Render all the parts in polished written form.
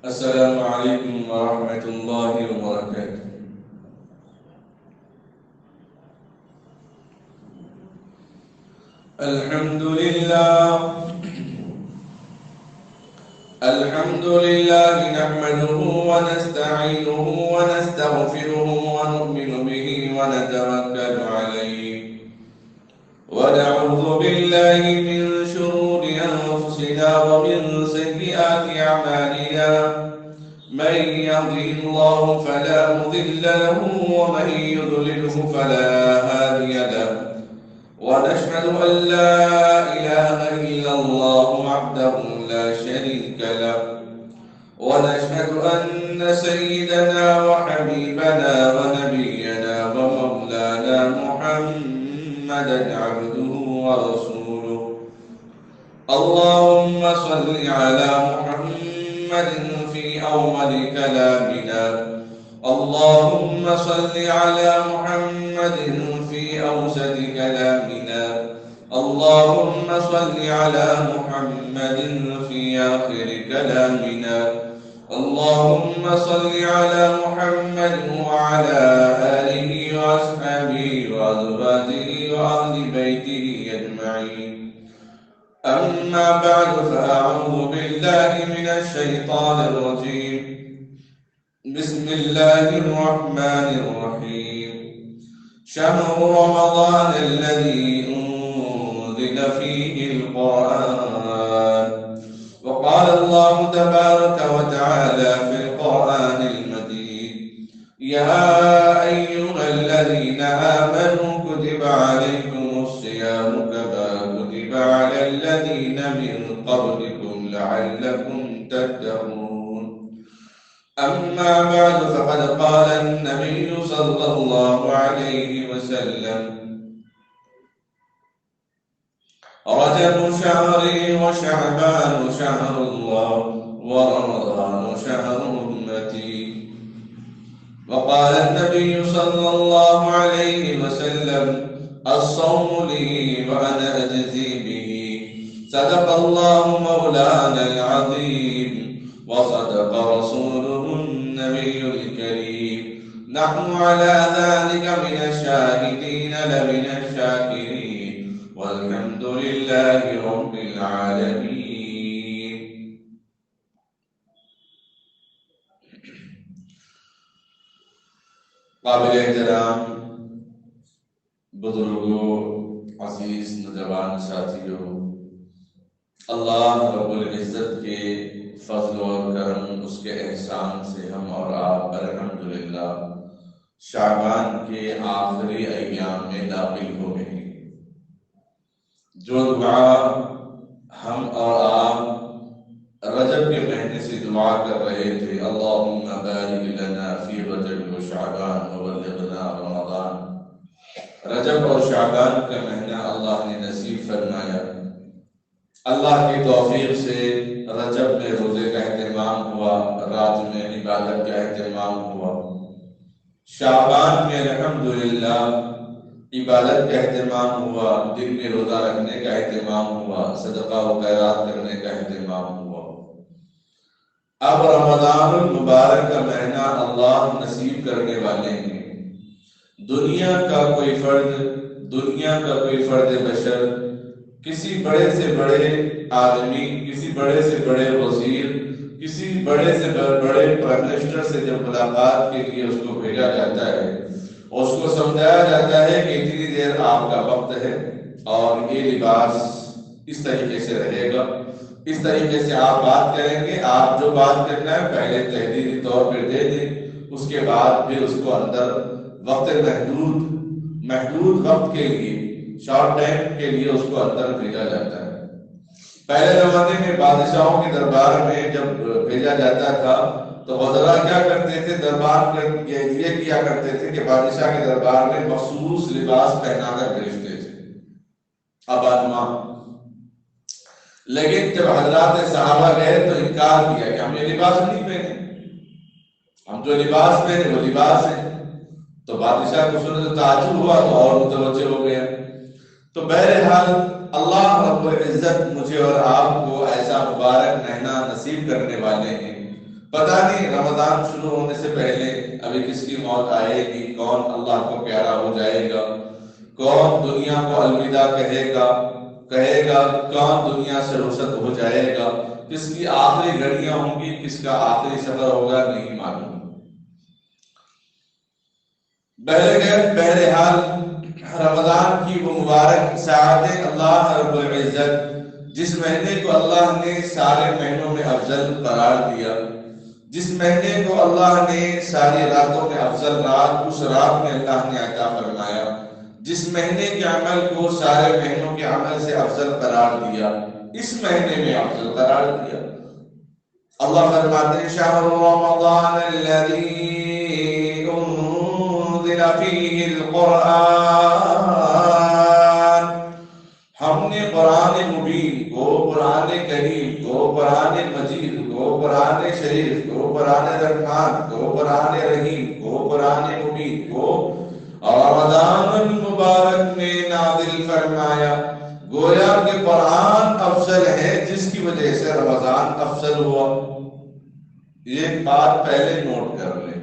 السلام عليكم ورحمة الله وبركاته. الحمد لله نحمده ونستعينه ونستغفره ونؤمن به ونتوكل عليه ونعوذ بالله من شرور أنفسنا ومن سيئات أعمالنا من يهده الله فلا مضل له ومن يضلله فلا هادي له ونشهد أن لا إله إلا الله وحده لا شريك له ونشهد أن سيدنا وحبيبنا ونبينا ومولانا محمدا عبده ورسوله. اللهم صل على محمد في أول كلامنا، اللهم صل على محمد في أوسط كلامنا، اللهم صل على محمد في آخر كلامنا، اللهم صل على محمد وعلى آله وأصحابه وأزواجه وأهل بيته أجمعين. أما بعد فأعوذ بالله من الشيطان الرجيم. بسم الله الرحمن الرحيم. شهر رمضان الذي أنزل فيه القرآن. وقال الله تبارك وتعالى في القرآن المجيد: يا أيها الذين آمنوا كتب عليكم الصيام كما كتب على الذين من قبلكم لعلكم تتقون. أما بعد فقد قال النبي صلى الله عليه وسلم: رجب شهري وشعبان شهر الله ورمضان شهر أمتي. وقال النبي صلى الله عليه وسلم: الصوم لي وأنا أجزي به. صدق الله مولانا العظيم وصدق رسوله النبي الكريم. نحن على ذلك من الشاهدين لمن الشاكرين والحمد لله رب العالمين. قابل احترام بزرگوں، عزیز نوجوان ساتھیوں، اللہ رب العزت کے فضل اور کرم، اس کے احسان سے ہم اور آپ الحمدللہ شعبان کے آخری ایام میں داخل ہو گئے ہیں۔ جو دعا ہم اور آپ رجب کے مہینے سے دعا کر رہے تھے، اللہم بارک لنا فی رجب و شعبان وبلغنا رمضان، رجب اور شعبان کا مہینہ اللہ نے نصیب فرمایا۔ اللہ کی توفیق سے رجب میں روزے کا اہتمام ہوا، رات میں عبادت کا اہتمام ہوا۔ شعبان میں الحمدللہ عبادت کا اہتمام ہوا، دن میں روزہ رکھنے کا اہتمام ہوا، صدقہ و خیرات کرنے کا اہتمام ہوا۔ اب رمضان المبارک کا مہینہ اللہ نصیب کرنے والے ہیں۔ دنیا کا کوئی فرد بشر، کسی بڑے سے بڑے آدمی، کسی بڑے سے بڑے وزیر، کسی بڑے سے بڑے پرائم منسٹر سے جب ملاقات کے لیے اس کو بھیجا جاتا ہے، اس کو سمجھایا جاتا ہے کہ اتنی دیر آپ کا وقت ہے اور یہ لباس اس طریقے سے رہے گا، اس طریقے سے آپ بات کریں گے، آپ جو بات کرنا ہے پہلے تحریری طور پر دے دیں، اس کے بعد پھر اس کو اندر وقت محدود وقت کے لیے، شارٹ ٹائم کے لیے اس کو اندر بھیجا جاتا ہے۔ پہلے زمانے میں بادشاہوں کے دربار میں جب بھیجا جاتا تھا تو وزراء کیا کرتے تھے، دربار یہ کیا کرتے تھے کہ بادشاہ کے دربار میں مخصوص لباس پہنا کر بھیجتے تھے، ابادماں۔ لیکن جب حضرات صحابہ گئے تو انکار کیا کہ ہم یہ لباس نہیں پہنے، ہم جو لباس پہنے وہ لباس ہے۔ تو بادشاہ کو سنے تو تعجب ہوا تو اور متوجہ ہو گیا۔ تو بہرحال اللہ رب العزت مجھے اور آپ کو ایسا مبارک مہینہ نصیب کرنے والے ہیں۔ پتہ نہیں رمضان شروع ہونے سے پہلے ابھی کس کی موت آئے گی، کون اللہ کو پیارا ہو جائے گا، کون دنیا کو الوداع کہے گا، کون دنیا سے رخصت ہو جائے گا، کس کی آخری گھڑیاں ہوں گی، کس کا آخری سفر ہوگا، نہیں معلوم۔ بہرحال رمضان کی وہ مبارک ساعتیں اللہ رب العزت جس مہینے کو اللہ نے سارے مہینوں میں افضل قرار دیا، جس مہینے کو اللہ نے ساری راتوں میں افضل رات، اس رات میں اللہ نے عطا فرمایا، جس مہینے کے عمل کو سارے مہینوں کے عمل سے افضل قرار دیا، اس مہینے میں افضل قرار دیا۔ اللہ فرماتے ہیں شہر رمضان الذی انزل فیہ القرآن، ہم نے قرآن مبین کو، قرآن کریم کو، قرآن مجید کو، قرآن شریف کو، قرآن رحمان کو، قرآن رحیم کو، قرآن مبین کو رمضان المبارک میں نازل فرمایا۔ گویا کہ قرآن افضل ہے جس کی وجہ سے رمضان افضل ہوا۔ یہ بات پہلے نوٹ کر لیں،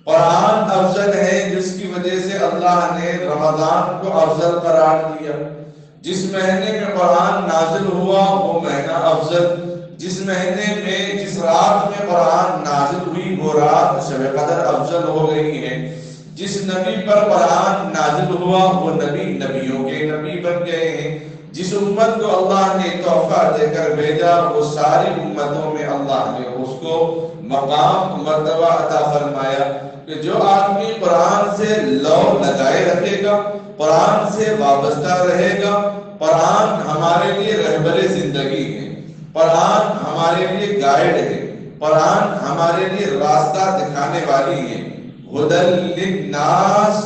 قرآن افضل ہے جس کی وجہ سے اللہ نے رمضان کو افضل قرار دیا۔ جس مہینے میں قرآن نازل ہوا وہ مہینہ افضل، جس مہینے میں جس رات میں قرآن نازل ہوئی وہ رات شب قدر افضل ہو گئی ہے۔ جس نبی پر قرآن نازل ہوا وہ نبی نبیوں کے نبی بن گئے ہیں۔ جس امت کو اللہ نے تحفہ دے کر بھیجا وہ ساری امتوں میں اللہ نے اس کو مقام مرتبہ عطا فرمایا کہ جو آدمی قرآن سے لو لگائے رکھے گا، قرآن سے وابستہ رہے گا، قرآن ہمارے لیے رہبر زندگی ہے، قرآن ہمارے لیے گائیڈ ہے، قرآن ہمارے لیے راستہ دکھانے والی ہے، ہدی للناس،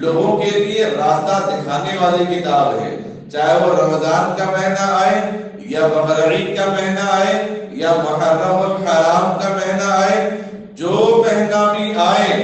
لوگوں کے لیے راستہ دکھانے والی کتاب ہے۔ چاہے وہ رمضان کا مہینہ آئے یا بقرعید کا مہینہ آئے یا محرم الحرام کا مہینہ آئے، جو مہینہ بھی آئے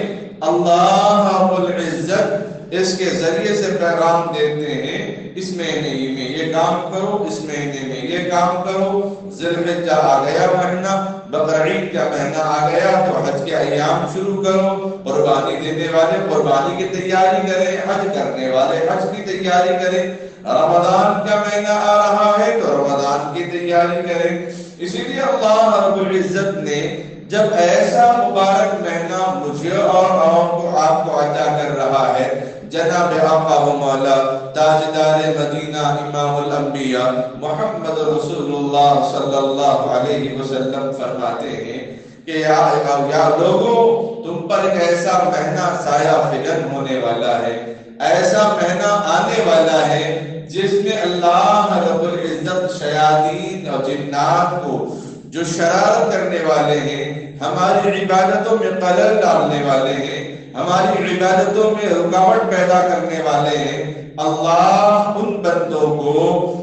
اللہ رب العزت اس کے ذریعے سے پیغام دیتے ہیں اس مہینے میں یہ کام کرو، اس مہینے میں یہ کام کرو۔ ذی الحجہ آ گیا مہینہ، بقرعید کا مہینہ آ گیا تو حج کے ایام شروع کرو، قربانی دینے والے قربانی کی تیاری کریں، حج کرنے والے حج کی تیاری کریں۔ رمضان کا مہینہ آ رہا ہے تو رمضان کی تیاری کریں۔ اسی لیے اللہ رب العزت نے جب ایسا مبارک مہینہ مجھے اور آپ کو عطا کر رہا ہے، جناب آقا و مولا تاجدار مدینہ امام الانبیاء محمد رسول اللہ صلی اللہ علیہ وسلم فرماتے ہیں کہ یا لوگوں تم پر ایک ایسا مہینہ سایہ فگن ہونے والا ہے، ایسا مہینہ آنے والا ہے جس میں اللہ رب العزت شیاطین اور جنات کو جو شرارت کرنے والے ہیں، ہماری عبادتوں میں خلل ڈالنے والے ہیں، ہماری عبادتوں میں رکاوٹ پیدا کرنے والے ہیں، اللہ ان بندوں کو،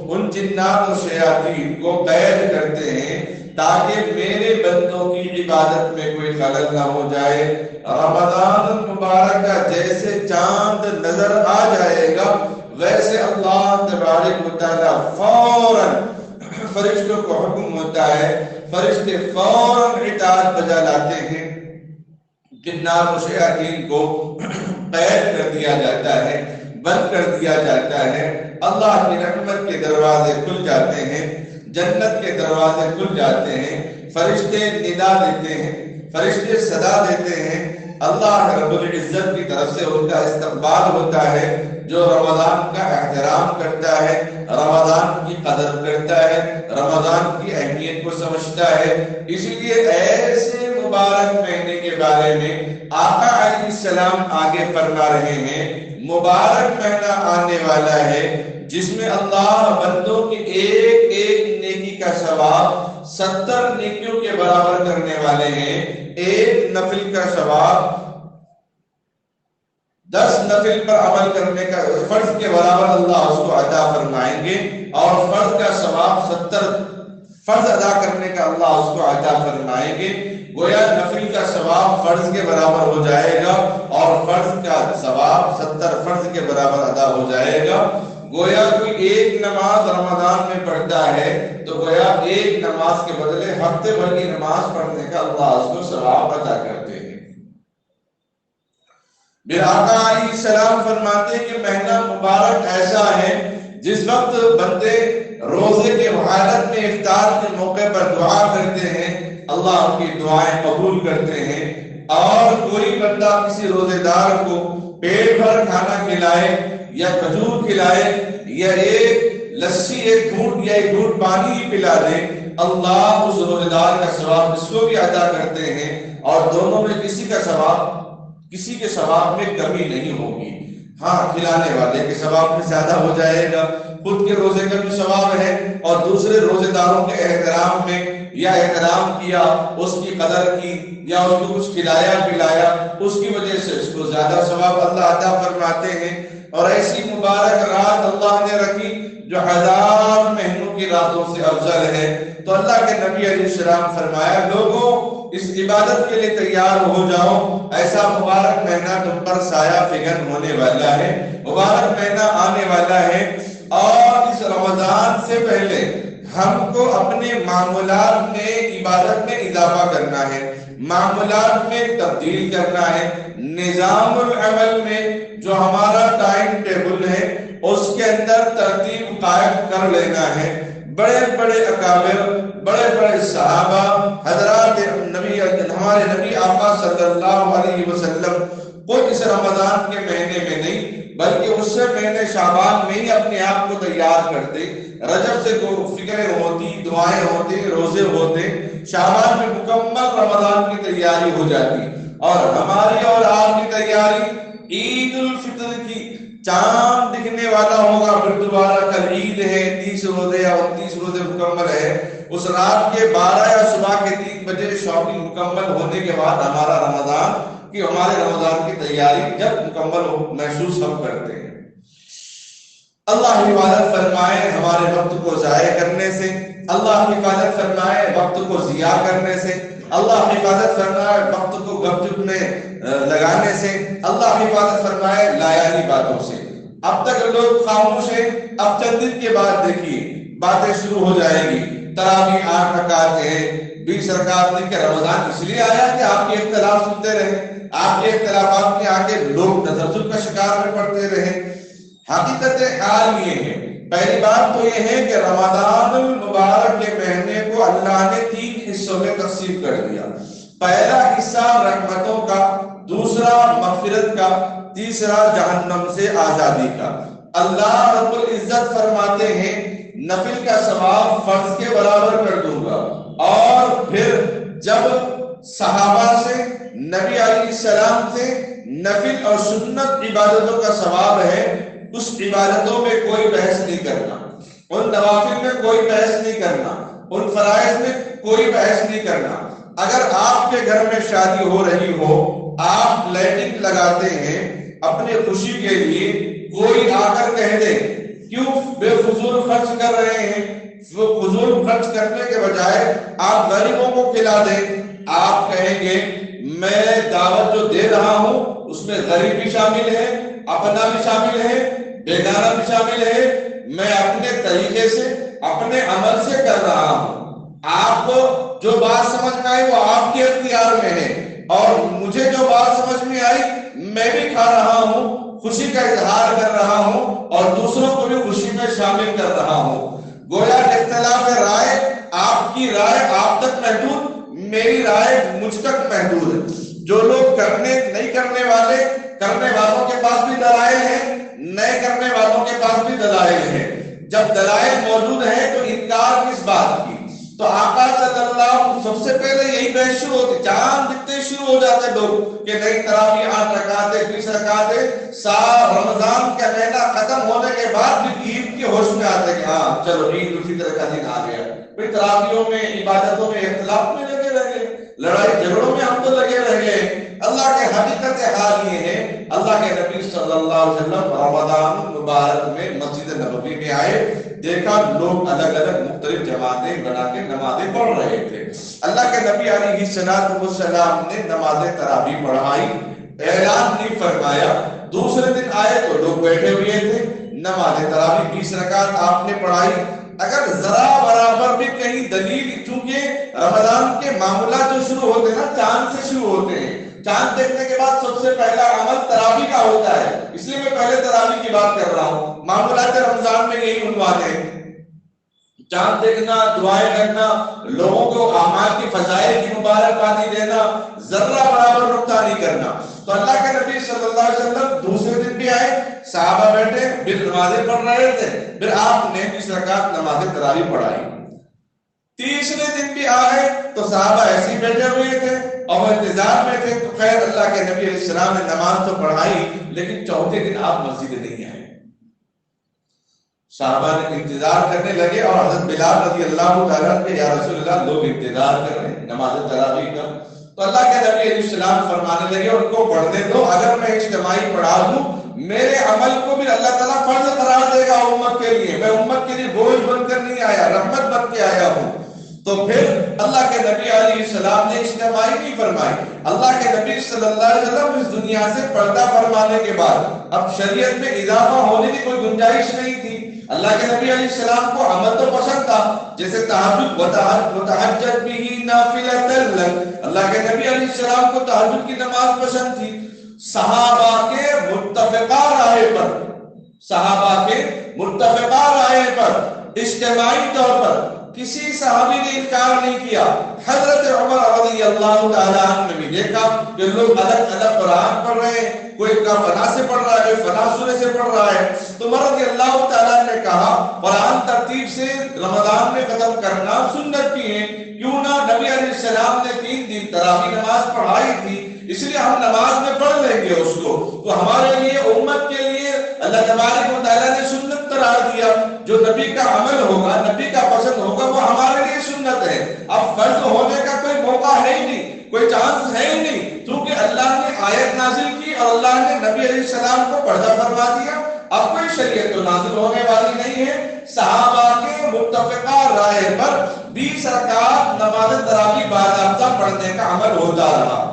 ان جنات و شیاطین کو قید کرتے ہیں تاکہ میرے بندوں کی عبادت میں کوئی خلل نہ ہو جائے۔ رمضان المبارک کا جیسے چاند نظر آ جائے گا ویسے اللہ تبارک و تعالیٰ فوراً فرشتوں کو حکم ہوتا ہے، فرشتے فوراً اطاعت بجا لاتے ہیں، جنات و شیاطین کو قید کر دیا جاتا ہے، بند کر دیا جاتا ہے، اللہ کی رحمت کے دروازے کھل جاتے ہیں، جنت کے دروازے کھل جاتے ہیں، فرشتے ندا دیتے ہیں، فرشتے صدا دیتے ہیں، اللہ رب العزت کی طرف سے ان کا استقبال ہوتا ہے۔ جو رمضان کا احترام کرتا ہے، رمضان کی قدر کرتا ہے، رمضان کی اہمیت کو سمجھتا ہے، اسی لیے ایسے مبارک مہینے کے بارے میں آقا علیہ السلام آگے فرما رہے ہیں مبارک مہینہ آنے والا ہے جس میں اللہ بندوں کی ایک ایک نیکی کا ثواب 70 نیکیوں کے برابر کرنے والے ہیں۔ ایک نفل کا ثواب 10 نفل پر عمل کرنے کا فرض کے برابر اللہ اس کو عطا فرمائیں گے، اور فرض کا ثواب 70 فرض ادا کرنے کا اللہ اس کو عطا فرمائیں گے۔ گویا نفل کا ثواب فرض کے برابر ہو جائے گا اور فرض کا ثواب 70 فرض کے برابر ادا ہو جائے گا۔ گویا کوئی ایک نماز رمضان میں پڑھتا ہے تو گویا ایک نماز کے بدلے ہفتے بھر کی نماز پڑھنے کا اللہ اس کو ثواب عطا کرتے ہیں۔ پھر آقا علیہ السلام فرماتے ہیں کہ مہینہ مبارک ایسا ہے جس وقت بندے روزے کے حالت میں افطار کے موقع پر دعا کرتے ہیں، اللہ ان کی دعائیں قبول کرتے ہیں۔ اور کوئی بندہ کسی روزے دار کو پیٹ بھر کھانا کھلائے یا کھجور کھلائے یا ایک لسی ایک گھونٹ پانی ہی پلا دے، اللہ اس روزے دار کا ثواب اس کو بھی ادا کرتے ہیں، اور دونوں میں کسی کے ثواب میں کمی نہیں ہوگی۔ ہاں، کھلانے والے کے ثواب میں زیادہ ہو جائے گا، خود کے روزے کا بھی ثواب ہے، اور دوسرے روزے داروں کے احترام میں یا احترام کیا، اس کی قدر کی یا اس کو کچھ کھلایا پلایا، اس کی وجہ سے اس کو زیادہ ثواب اللہ عطا فرماتے ہیں۔ اور ایسی مبارک رات اللہ نے رکھی جو 1000 مہینوں کی راتوں سے افضل ہے، تو اللہ کے نبی علیہ السلام فرمایا، لوگوں اس عبادت کے لیے تیار ہو جاؤ، ایسا مبارک مہینہ تم پر سایہ فگن ہونے والا ہے، مبارک مہینہ آنے والا ہے۔ اور اس رمضان سے پہلے ہم کو اپنے معمولات میں عبادت میں اضافہ کرنا ہے، معمولات میں تبدیل کرنا ہے، نظام العمل میں جو ہمارا ٹائم ٹیبل ہے اس کے اندر ترتیب قائم کر لینا ہے۔ بڑے بڑے اکابر، بڑے بڑے صحابہ حضرات ہمارے نبی آقا صلی اللہ علیہ وسلم خود اس رمضان کے مہینے میں نہیں بلکہ اس سے مہینے شعبان میں ہی اپنے آپ کو تیار کرتے، رجب سے فکریں ہوتی، دعائیں ہوتی، روزے ہوتے، شعبان میں مکمل رمضان کی تیاری ہو جاتی۔ اور ہماری اور آپ کی تیاری عید الفطر کی، چاند دکھنے والا ہوگا، پھر دوبارہ کل عید ہے، 30 روزے یا 29 روزے مکمل ہے، اس رات کے 12 یا صبح کے 3 بجے شاپنگ مکمل ہونے کے بعد ہمارے رمضان کی تیاری جب مکمل محسوس ہم کرتے ہیں۔ اللہ حفاظت فرمائے ہمارے وقت کو ضائع کرنے سے، اللہ حفاظت فرمائے وقت کو ضیاع کرنے سے، اللہ حفاظت فرمائے وقت کو گپ چپ میں لگانے سے، اللہ حفاظت فرمائے لایانی باتوں سے۔ اب تک لوگ خاموش ہیں، اب چند دن کے بعد دیکھیے باتیں شروع ہو جائیں گی، تراویح 8 رکعت ہے، 20 رکعت نہیں کہ رمضان اس لیے آیا کہ آپ کے اختلاف سنتے رہے، آپ کے اختلافات میں آ کے لوگ تزلزل کا شکار میں پڑتے رہے۔ حقیقت حال یہ ہے، پہلی بات تو یہ ہے کہ رمضان المبارک کے مہینے کو اللہ نے 3 حصوں میں تقسیم کر دیا۔ پہلا حصہ رحمتوں کا، دوسرا مغفرت کا، تیسرا جہنم سے آزادی کا۔ اللہ رب العزت فرماتے ہیں نفل کا ثواب فرض کے برابر کر دوں گا، اور پھر جب صحابہ سے، نبی علیہ السلام سے نفل اور سنت عبادتوں کا ثواب ہے، اس عبادتوں میں کوئی بحث نہیں کرنا، ان نوافل میں کوئی بحث نہیں کرنا، ان فرائض میں کوئی بحث نہیں کرنا۔ اگر آپ کے گھر میں شادی ہو رہی ہو، آپ لیٹنگ لگاتے ہیں اپنی خوشی کے لیے، کوئی آ کر کہہ دے کیوں بے فضول خرچ کر رہے ہیں، وہ فضول خرچ کرنے کے بجائے آپ غریبوں کو کھلا دیں، آپ کہیں گے میں دعوت جو دے رہا ہوں اس میں غریب بھی شامل ہے، اپنا بھی شامل ہے، بیگانہ بھی شامل ہے، میں اپنے طریقے سے اپنے عمل سے کر رہا ہوں۔ آپ کو جو بات سمجھ میں آئی وہ آپ کے اختیار میں ہے، اور مجھے جو بات سمجھ میں آئی میں بھی کھا رہا ہوں، خوشی کا اظہار کر رہا ہوں، اور دوسروں کو بھی خوشی میں شامل کر رہا ہوں۔ گویا اختلاف رائے، آپ کی رائے آپ تک محدود، میری رائے مجھ تک محدود ہے۔ جو لوگ نہیں کرنے والے، کرنے والوں کے پاس بھی دلائل ہیں، نئے کرنے والوں کے پاس بھی دلائل ہیں۔ جب دلائل موجود ہیں تو انکار کس بات کی؟ تو آقا صلی اللہ علیہ وسلم سب سے پہلے یہی بحث شروع ہوتی، چاند دکھتے شروع ہو جاتے لوگ کہ نئی تراویح 8 رکعتیں 20 رکعتیں، رمضان کا مہینہ ختم ہونے کے بعد بھی عید کے ہوش میں آتے کہ ہاں چلو عید الفطر کا دن آ گیا۔ پھر تراویحوں میں، عبادتوں میں اختلاف میں لگے رہے، لڑائی جھگڑوں میں ہم تو لگے رہے۔ اللہ کے حقیقت حال یہ ہے، اللہ کے نبی صلی اللہ علیہ وسلم رمضان مبارک میں مسجد نبوی میں آئے، دیکھا لوگ الگ الگ مختلف جماعتیں بنا کے نمازیں پڑھ رہے تھے۔ اللہ کے نبی علیہ السلام نے نماز تراویح پڑھائی، اعلان نہیں فرمایا۔ دوسرے دن آئے تو لوگ بیٹھے ہوئے تھے، نماز تراویح 20 رکعت آپ نے پڑھائی. اگر ذرا برابر بھی کہیں دلیل، چونکہ رمضان کے معاملات جو شروع ہوتے ہیں نا چاند سے شروع ہوتے ہیں، چاند دیکھنے کے بعد سب سے پہلا عمل تراویح کا ہوتا ہے، اس لیے میں پہلے تراویح کی بات کر رہا ہوں. معاملات رمضان میں یہی عنوان ہے، چاند دیکھنا، دعائیں کرنا، لوگوں کو اعمال کی فضائل کی مبارکبادی دینا، ذرہ برابر نقطہ نہیں کرنا. تو اللہ کے نبی صلی اللہ علیہ وسلم دوسرے دن بھی آئے، صحابہ بیٹھے پھر نمازیں پڑھ رہے تھے، پھر آپ نے 20 رکعت نماز تراویح پڑھائی. تیسرے دن بھی آئے تو صحابہ ایسے ہی بیٹھے ہوئے تھے اور انتظار میں تھے. تو خیر اللہ کے نبی علیہ السلام نے نماز تو پڑھائی، لیکن چوتھے دن آپ مسجد نہیں آئے. صحابہ نے انتظار کرنے لگے اور حضرت بلال رضی اللہ تعالیٰ کہ یا رسول اللہ لوگ انتظار کر رہے ہیں نماز تراویح کا. تو اللہ کے نبی علیہ السلام فرمانے لگے ان کو پڑھنے دو، اگر میں اجتماعی پڑھا دوں میرے عمل کو بھی اللہ تعالیٰ فرض قرار دے گا امت کے لیے. میں امت کے لیے بوجھ بن کر نہیں آیا، رحمت بن کے آیا ہوں. تو پھر اللہ کے نبی علیہ السلام نے اجتماعی نہیں فرمائی. اللہ کے نبی صلی اللہ علیہ وسلم اس دنیا سے پردہ فرمانے کے بعد اب شریعت میں اضافہ ہونے کی کوئی گنجائش نہیں تھی. اللہ کے نبی علیہ السلام کو عمل تو پسند تھا، جیسے تہجد وتہجد به نافلۃ لک، اللہ کے نبی علیہ السلام کو تہجد کی نماز پسند تھی. صحابہ کے متفقہ رائے پر، صحابہ کے متفقہ رائے پر اجتماعی طور پر کسی صحابی نے انکار نہیں کیا. حضرت عمر رضی اللہ تعالیٰ عنہ نے بھی دیکھا کہ لوگ الگ الگ قرآن پڑھ رہے ہیں، کوئی کا فلاں سے پڑھ رہا ہے، کوئی فلاں سورے سے پڑھ رہا ہے. تو عمر رضی اللہ تعالیٰ نے کہا قرآن ترتیب سے رمضان میں ختم کرنا سنت کی ہے، کیوں نہ نبی علیہ السلام نے 3 دن تراویح نماز پڑھائی تھی، اس لیے ہم نماز میں پڑھ لیں گے اس کو. تو ہمارے لیے امت کے لیے اللہ تبارک و تعالیٰ نے سنت قرار دیا. جو نبی کا عمل ہوگا، نبی کا پسند ہوگا، وہ ہمارے لیے سنت ہے. اب فرض ہونے کا کوئی موقع ہے ہی نہیں، کوئی چانس ہے ہی نہیں، کیونکہ اللہ نے آیت نازل کی اور اللہ نے نبی علیہ السلام کو پردہ فرما دیا. اب کوئی شریعت تو نازل ہونے والی نہیں ہے. صحابہ کے متفقہ رائے پر 20 رکعت نماز تراویح باضابطہ پڑھنے کا عمل ہوتا رہا.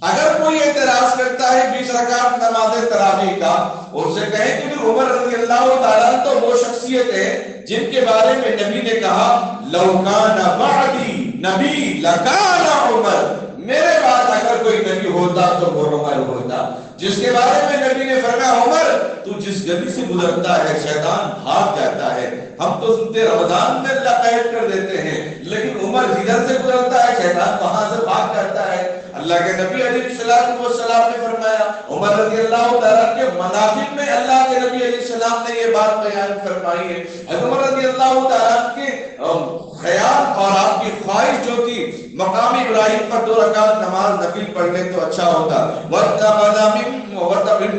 اگر کوئی اعتراض کرتا ہے 20 رکعت نماز تراویح کا، ان سے کہیں کہ عمر رضی اللہ تعالیٰ تو وہ شخصیت ہے جن کے بارے میں نبی نے کہا لو کان بعدی نبی لکان عمر، میرے بعد اگر کوئی نبی ہوتا تو وہ عمر ہوتا. جس کے بارے میں نبی نے فرمایا عمر تو جس گلی سے گزرتا ہے شیطان بھاگ جاتا ہے. ہم تو سنتے رمضان میں اللہ قید کر دیتے ہیں، لیکن عمر جدھر سے گزرتا ہے شیطان وہاں سے بھاگ جاتا ہے. اللہ کے نبی علیہ السلام نے فرمایا عمر رضی اللہ تعالیٰ کے مناقب میں اللہ کے نبی علیہ السلام نے یہ بات بیان فرمائی ہے. عمر رضی اللہ تعالیٰ کے خیال اور آپ کی خواہش جو تھی مقام ابراہیم پر 2 رکعت نماز نفل پڑھ لیں تو اچھا ہوتا. وَاتَّخَذَ مِن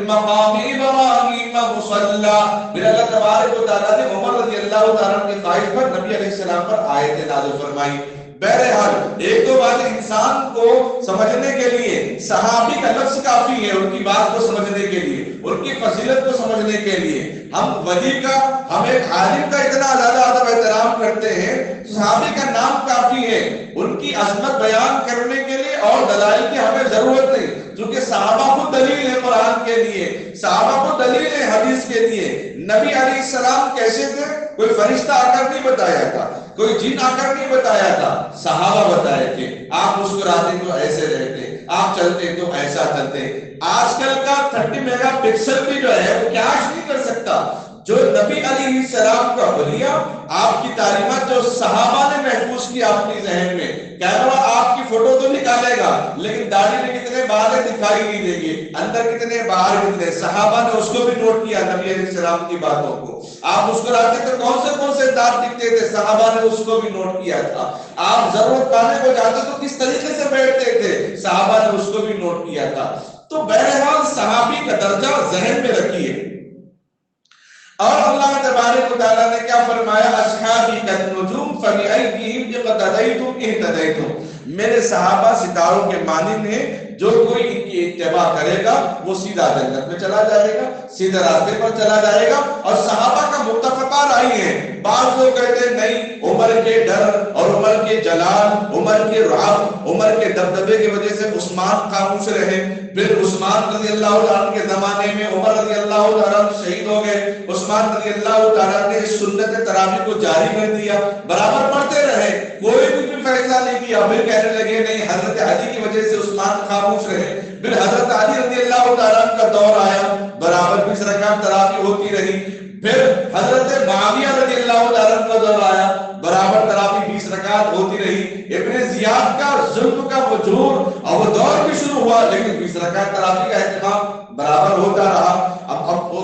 مَّقَامِ إِبْرَاهِيمَ مُصَلًّى، پھر اللہ تبارک و تعالیٰ نے عمر رضی اللہ تعالیٰ کی خواہش پر نبی علیہ السلام پر آیت نازل فرمائی. بہرحال ایک دو بات انسان کو سمجھنے کے لیے صحابی کا لفظ کافی ہے، ان کی بات کو سمجھنے کے لیے، ان کی فضیلت کو سمجھنے کے لیے. ہم ولی کا، ہم ایک عالم کا اتنا زیادہ ادب احترام کرتے ہیں، صحابی کا نام کافی ہے. ان کی عظمت بیان کرنے کے لیے اور دلائل کی ہمیں ضرورت نہیں، کیونکہ صحابہ کو دلیل ہے قرآن کے لیے، صحابہ کو دلیل ہے حدیث کے لیے. نبی علیہ السلام کیسے تھے؟ کوئی فرشتہ آ کر نہیں بتایا تھا، کوئی جن آ کر نہیں بتایا تھا، صحابہ بتائے کہ آپ مسکراتے تو ایسے رہتے، آپ چلتے تو ایسا چلتے. آج کل کا 30 میگا پکسل بھی جو ہے وہ کیش نہیں کر سکتا. جو نبی علیہ السلام کا حلیہ، آپ کی تعلیمات جو صحابہ نے محفوظ کی اپنی ذہن میں، کیمرہ آپ کی فوٹو تو نکالے گا لیکن داڑھی میں کتنے بال دکھائی نہیں دیں گے، اندر کتنے باہر کتنے. صحابہ نے اس کو بھی نوٹ کیا نبی علیہ السلام کی باتوں کو. آپ مسکراتے تو کون سے دانت دکھتے تھے، صحابہ نے اس کو بھی نوٹ کیا تھا. آپ ضرورت پانے کو جاتے تو کس طریقے سے بیٹھتے تھے، صحابہ نے اس کو بھی نوٹ کیا تھا. تو بہرحال صحابی کا درجہ ذہن میں رکھیے. اور اللہ تبارک و تعالیٰ نے کیا فرمایا، اصحابی کالنجوم فبأیہم اقتدیتم اہتدیتم، میرے صحابہ ستاروں کے مانند ہیں، جو کوئی ان کی اتباع کرے گا وہ سیدھا جنت میں چلا جائے گا، سیدھے راستے پر چلا جائے گا۔ اور صحابہ کا متفقہ رائے ہے۔ بعض لوگ کہتے ہیں نہیں، عمر کے ڈر اور عمر کے جلال، عمر کے رعب، عمر کے دبدبے کی وجہ سے عثمان خاموش رہے، پھر عثمان رضی اللہ عنہ کے زمانے میں عمر رضی اللہ عنہ شہید ہو گئے، عثمان رضی اللہ عنہ نے سنت تراویح کو جاری کر دیا، برابر پڑھتے رہے، کوئی کچھ بھی فیصلہ نہیں کیا۔ پھر کہنے لگے نہیں، حضرت علی کی وجہ سے عثمان خاموش رہے، پھر حضرت علی رضی اللہ عنہ کا دور آیا، برابر 20 رکعت تراویح ہوتی رہی، پھر حضرت معاویہ رضی اللہ عنہ کا دور آیا، برابر تراویح 20 رکعت ہوتی رہی۔ ابن زیاد کا ظلم کا وجور اور وہ دور بھی شروع ہوا، لیکن 20 رکعت تراویح کا اہتمام برابر ہوتا رہا۔ اب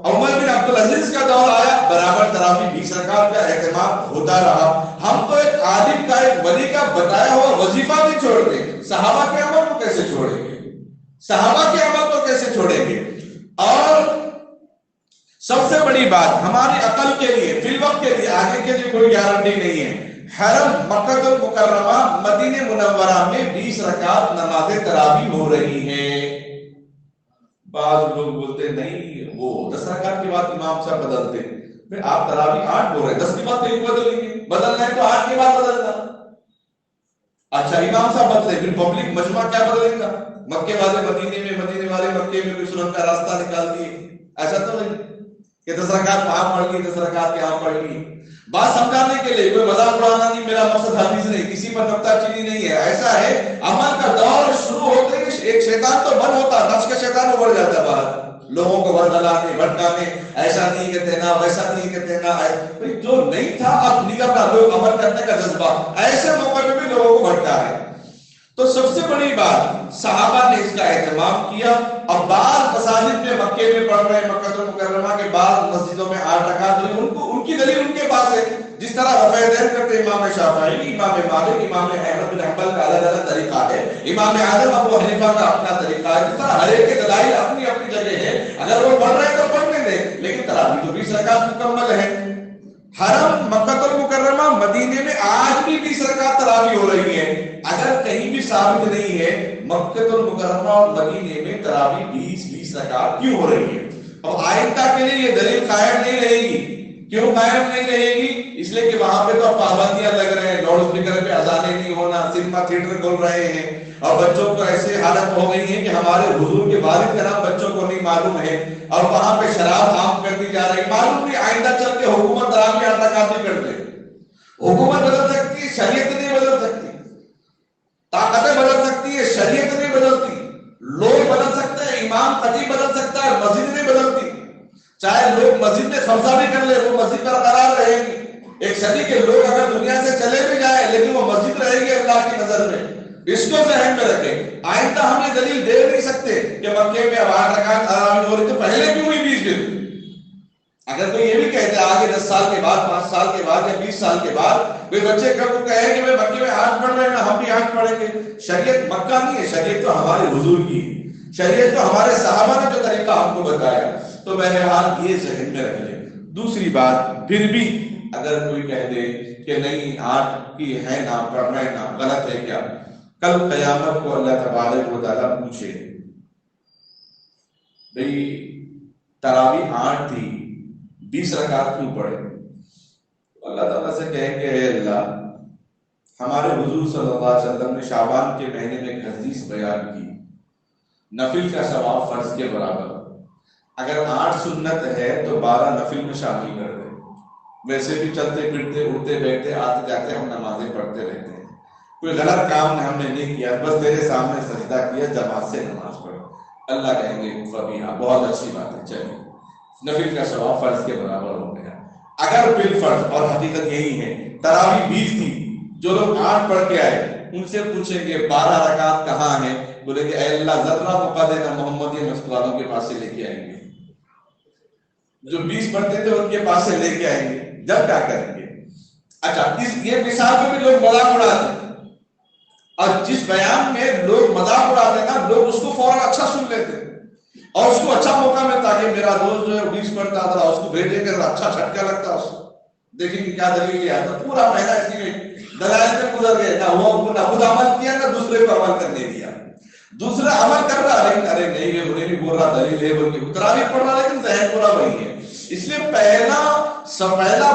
عمر بن عبدالعزیز کا دور آیا، برابر تراویح 20 رکعت کا اہتمام ہوتا رہا۔ ہم تو ایک عالم کا، ایک ولی کا بتایا ہوا وظیفہ نہیں چھوڑتے، صحابہ کے عمل کو کیسے چھوڑیں گے؟ صحابہ کے عمل کو کیسے چھوڑیں گے؟ اور سب سے بڑی بات ہماری عقل کے لیے، فی الوقت کے لیے، آگے کے لیے کوئی گارنٹی نہیں ہے، حرم مکہ المکرمہ مدینہ منورہ میں 20 رکعت نماز تراویح ہو رہی ہے۔ بعض لوگ بولتے نہیں، وہ 10 رکعت کے بعد امام صاحب بدلتے، پھر آپ تراویح 8 بول رہے ہیں، 10 کے بعد کہیں بدلیں گے، بدلنا ہے تو 8 کے بعد بدلنا۔ اچھا امام صاحب بدلے، پھر پبلک مجمع کیا بدلے گا؟ مکے والے مدینے میں، مدینے والے مکے میں کوئی سنت کا راستہ نکال دیے، ایسا تو نہیں کہ 10 رکعت وہاں پڑھ لی، 10 رکعت یہاں پڑھ لی۔ بات سمجھانے کے لیے، کوئی مذاق اڑانا نہیں، میرا مقصد حدیث نہیں، کسی پر نکتہ چینی نہیں ہے۔ ایسا ہے عمل کا دور شروع ہوتے ہی ایک شیطان تو بند ہوتا، نفس کا شیطان ابھر جاتا ہے باہر، لوگوں کو ورگلانے بھٹکانے، ایسا نہیں کہتے نا، ویسا نہیں کہتے نا، جو نہیں تھا اب نکلتا، لوگ عمل کرنے کا جذبہ ایسے موقع پہ بھی لوگوں کو بھٹکا ہے۔ تو سب سے بڑی بات صحابہ نے اس کا اہتمام کیا۔ اب بعض مساجد میں مکے میں پڑھ رہے ہیں، مکہ المکرمہ کے بعض مسجدوں میں 8 رکعت ہوئی، ان کو ان کی دلیل ان کے پاس ہے، جس طرح رفع دین کرتے امام شافعی، امام مالک، امام احمد بن حنبل کا الگ الگ طریقہ ہے، امام اعظم ابو حنیفہ کا اپنا طریقہ ہے، جس طرح ہر ایک کے دلائل اپنی اپنی جگہ ہے، اگر وہ پڑھ رہے ہیں تو پڑھنے دیں، لیکن تراویح تو 20 رکعت مکمل ہے۔ حرم مکہ المکرمہ مدینے میں آج بھی 20 رکعت تراویح ہو رہی ہے۔ اگر کہیں بھی ثابت نہیں ہے مکہ المکرمہ اور مدینے میں تراویح 20 رکعت کیوں ہو رہی ہے، اب آئندہ کے لیے یہ دلیل قائم نہیں رہے گی۔ کیوں قائم نہیں رہے گی؟ اس لیے کہ وہاں پہ تو پابندیاں لگ رہے ہیں، لاؤڈ اسپیکر پہ اذانیں نہیں ہونا، سنیما تھیٹر کھول رہے ہیں، اور بچوں کو ایسی حالت ہو گئی ہے کہ ہمارے حضور کے والد کا نام بچوں کو نہیں معلوم ہے، اور وہاں پہ شراب عام کر دی جا رہی، معلوم نہیں آئندہ چل کے حکومت تراویح اعتکاف نہیں کرتے۔ حکومت بدل سکتی ہے، شریعت نہیں بدل سکتی، طاقتیں بدل سکتی ہے، شریعت نہیں بدلتی، لوگ بدل سکتے ہیں، امام خطیب بدل سکتا ہے، مسجد نہیں بدلتی، چاہے لوگ مسجد میں خمسہ بھی کر لے وہ مسجد برقرار رہے گی۔ ایک صدی کے لوگ اگر دنیا سے چلے بھی جائیں لیکن وہ مسجد رہے گی اللہ کی نظر میں، اس کو ذہن میں رکھیں۔ آئندہ ہم یہ دلیل دے نہیں سکتے کہ مکے میں 8 رکعت تراویح ہو رہی تو پہلے کیوں ہوئی 20 دن؟ اگر کوئی یہ بھی کہتے ہیں آگے 10 سال کے بعد، 5 سال کے بعد یا 20 سال کے بعد کوئی بچے کب کہے کہ میں مکے میں 8 پڑھ رہے ہیں، ہم بھی 8 پڑھیں گے، شریعت مکہ نہیں ہے، شریعت تو ہمارے حضور کی ہے، شریعت تو ہمارے صحابہ نے جو طریقہ ہم کو بتایا۔ تو بہرحال یہ ذہن میں رکھ لیں۔ دوسری بات، پھر بھی اگر کوئی کہہ دے کہ نہیں 8 کی ہے نا، پڑھ رہے نا، غلط ہے کیا؟ کل قیامت کو اللہ تبارک و تعالیٰ پوچھے بھئی تراویح 8 تھی، 20 رکعت کیوں پڑھے؟ اللہ تعالیٰ سے کہیں کہ اے اللہ، ہمارے حضور صلی اللہ علیہ وسلم نے شعبان کے مہینے میں ایک حدیث بیان کی، نفل کا ثواب فرض کے برابر، اگر 8 سنت ہے تو 12 نفل میں شامل کر دیں، ویسے بھی چلتے پھرتے اٹھتے بیٹھتے آتے جاتے ہم نمازیں پڑھتے رہتے ہیں، کوئی غلط کام ہم نے نہیں کیا، بس تیرے سامنے سجدہ کیا، جماعت سے نماز پڑھو۔ اللہ کہیں گے فبیہا، بہت اچھی بات ہے، چلیے نفل کا ثواب فرض کے برابر ہو گیا۔ اگر بالفرض، اور حقیقت یہی ہے، تراویح 20 تھی، جو لوگ 8 پڑھ کے آئے ان سے پوچھیں گے 12 رکعت کہاں ہیں، بولے کہ اے اللہ ذرا موقع دینا، محمد یہ مسلمانوں کے پاس سے لے کے آئیں گے، جو 20 پڑھتے تھے ان کے پاس سے لے کے آئیں گے، جب کیا کریں گے؟ اچھا یہ مثال میں بھی لوگ مذاق اڑاتے ہیں، اور جس بیان میں لوگ مذاق اڑاتے ہیں نا، لوگ اس کو فوراً اچھا سن لیتے ہیں اور اس کو اچھا موقع ملتا کہ میرا دوست جو ہے 20 پڑھتا تھا، اس کو بھیجیں گے اچھا جھٹکا لگتا، اس کو دیکھیں گے کیا دلیل لیا تھا، پورا مہینہ اسی میں دلائل میں گزر گئے، نہ خود عمل کیا نہ دوسرے کو عمل کرنے دیا۔ دوسرا عمل کر رہا لیکن ارے نہیں یہ مجھے نہیں بول رہا دلیل ہے بول کے تراویح پڑھ رہا لیکن ذہن پورا وہی ہے. اس لیے پہلا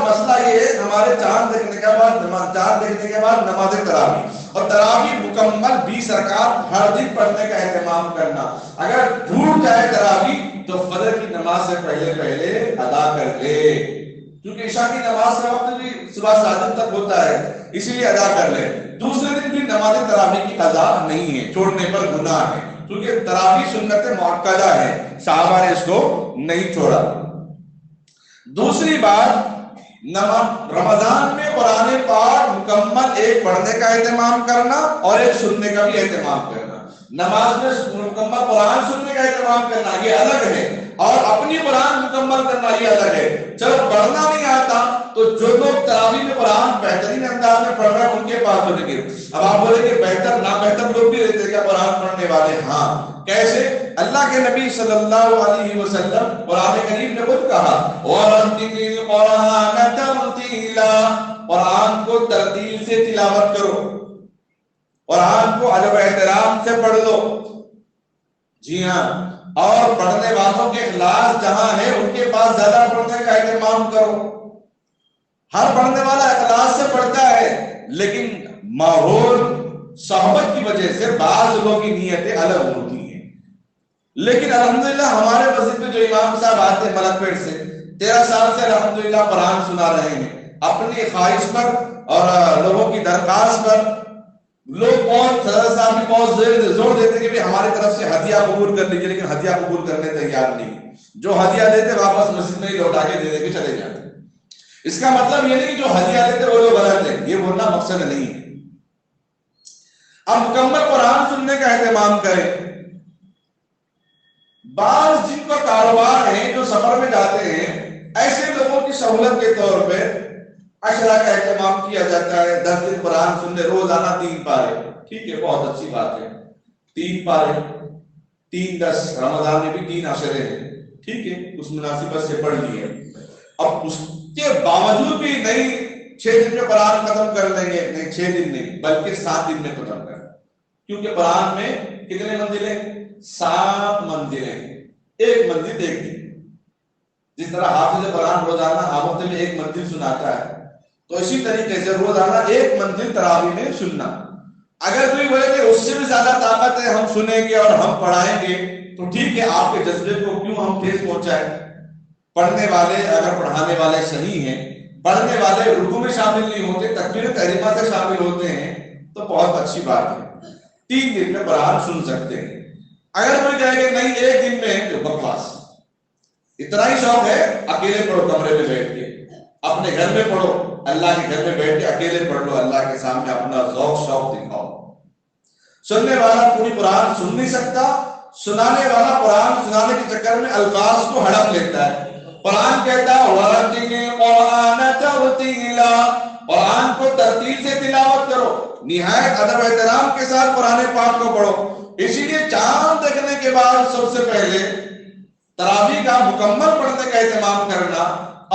مسئلہ یہ ہے ہمارے چاند دیکھنے کے بعد نماز تراویح اور تراویح مکمل 20 رکعت ہر دن پڑھنے کا اہتمام کرنا. اگر ٹوٹ جائے تراویح تو فجر کی نماز سے پہلے ادا کر لے کیونکہ عشاء کی نماز کا وقت بھی صبح 7 تک ہوتا ہے اسی لیے ادا کر لے. دوسرے دن بھی نماز تراویح کی قضا نہیں ہے چھوڑنے پر گناہ ہے کیونکہ تراویح سنت مؤکدہ ہے صحابہ نے اس کو نہیں چھوڑا. دوسری بات رمضان میں قرآن پاک مکمل ایک پڑھنے کا اہتمام کرنا اور ایک سننے کا بھی اہتمام کرنا. نماز میں مکمل قرآن سننے کا اہتمام کرنا یہ الگ ہے اور اپنی قرآن مکمل کرنا یہ الگ ہے. چلو پڑھنا نہیں آتا تو جو لوگ تراویح میں قرآن بہترین انداز میں پڑھ رہے ہیں ان کے پاس ہونے کے اب آپ بولے کہ بہتر نہ بہتر لوگ بھی رہتے کیا قرآن پڑھنے والے. ہاں کیسے؟ اللہ کے نبی صلی اللہ علیہ وسلم قرآن کریم نے خود کہا وَرَتِّلِ الْقُرْآنَ تَرْتِيلًا قرآن کو ترتیل سے تلاوت کرو قرآن کو ادب احترام سے پڑھ لو. جی ہاں اور پڑھنے والوں کے اخلاص جہاں ہے ان کے پاس زیادہ پڑھنے کا اہتمام کرو. ہر پڑھنے والا اخلاص سے پڑھتا ہے لیکن ماحول صحبت کی وجہ سے بعض لوگوں کی نیتیں الگ ہوتی ہیں. لیکن الحمدللہ ہمارے مسجد میں جو امام صاحب آتے ہیں ملک پیٹ سے 13 سال سے الحمدللہ قرآن سنا رہے ہیں اپنی خواہش پر اور لوگوں کی درخواست پر. لوگ بہت صدر صاحب بھی بہت زور دیتے کہ ہماری طرف سے ہدیہ قبول کر لیجیے لیکن ہدیہ قبول کرنے تیار نہیں. جو ہدیہ دیتے واپس مسجد میں ہی لوٹا کے دے دے کے چلے جاتے. اس کا مطلب یہ نہیں کہ جو ہدیہ دیتے وہ لوگ غلط ہیں یہ بولنا مقصد نہیں ہے. اب مکمل قرآن سننے کا اہتمام کریں. بعض جن کا کاروبار ہے جو سفر میں جاتے ہیں ایسے لوگوں کی سہولت کے طور پہ عشرہ کا اہتمام کیا جاتا ہے. 10 دن قرآن سننے روزانہ 3 پارے ٹھیک ہے بہت اچھی بات ہے. 3 پارے 3 10 رمضان میں بھی 3 عشرے ہیں ٹھیک ہے اس مناسبت سے پڑھ لیے. اب اس کے باوجود بھی نہیں 6 دن میں قرآن ختم کر لیں گے نہیں 6 دن نہیں بلکہ 7 دن میں ختم کر کیونکہ قرآن میں کتنے منزلیں 7 منزلیں ایک منزل ایک دن. جس طرح حافظ قرآن روزانہ ہفتے میں 1 منزل سناتا ہے تو اسی طریقے سے روزانہ 1 منزل تراویح میں سننا. اگر کوئی بولے کہ اس سے بھی زیادہ طاقت ہے ہم سنیں گے اور ہم پڑھائیں گے تو ٹھیک ہے آپ کے جذبے کو کیوں ہم ٹھیس پہنچائیں. پڑھنے والے اگر پڑھانے والے صحیح ہیں پڑھنے والے رکوع میں شامل نہیں ہوتے تکبیر تحریمہ سے شامل ہوتے ہیں تو بہت اچھی بات ہے 3 دن میں قرآن سن سکتے ہیں. اگر کوئی کہے کہ نہیں 1 دن میں تو بکواس. اتنا ہی شوق ہے اکیلے پڑھو کمرے میں بیٹھ کے اپنے گھر میں پڑھو اللہ کے گھر میں بیٹھ کے اکیلے پڑھ لو اللہ کے سامنے اپنا ذوق شوق دکھاؤ. سننے والا پوری قرآن سن نہیں سکتا سنانے والا قرآن سنانے کے چکر میں الفاظ کو ہڑپ لیتا ہے. قرآن کہتا ہے وَرَتِّلِ الْقُرْآنَ تَرْتِيلًا قرآن کو ترتیل سے تلاوت کرو نہایت ادب احترام کے ساتھ قرآن پاک کو پڑھو. اسی لیے چاند دیکھنے کے بعد سب سے پہلے تراویح کا مکمل پڑھنے کا اہتمام کرنا.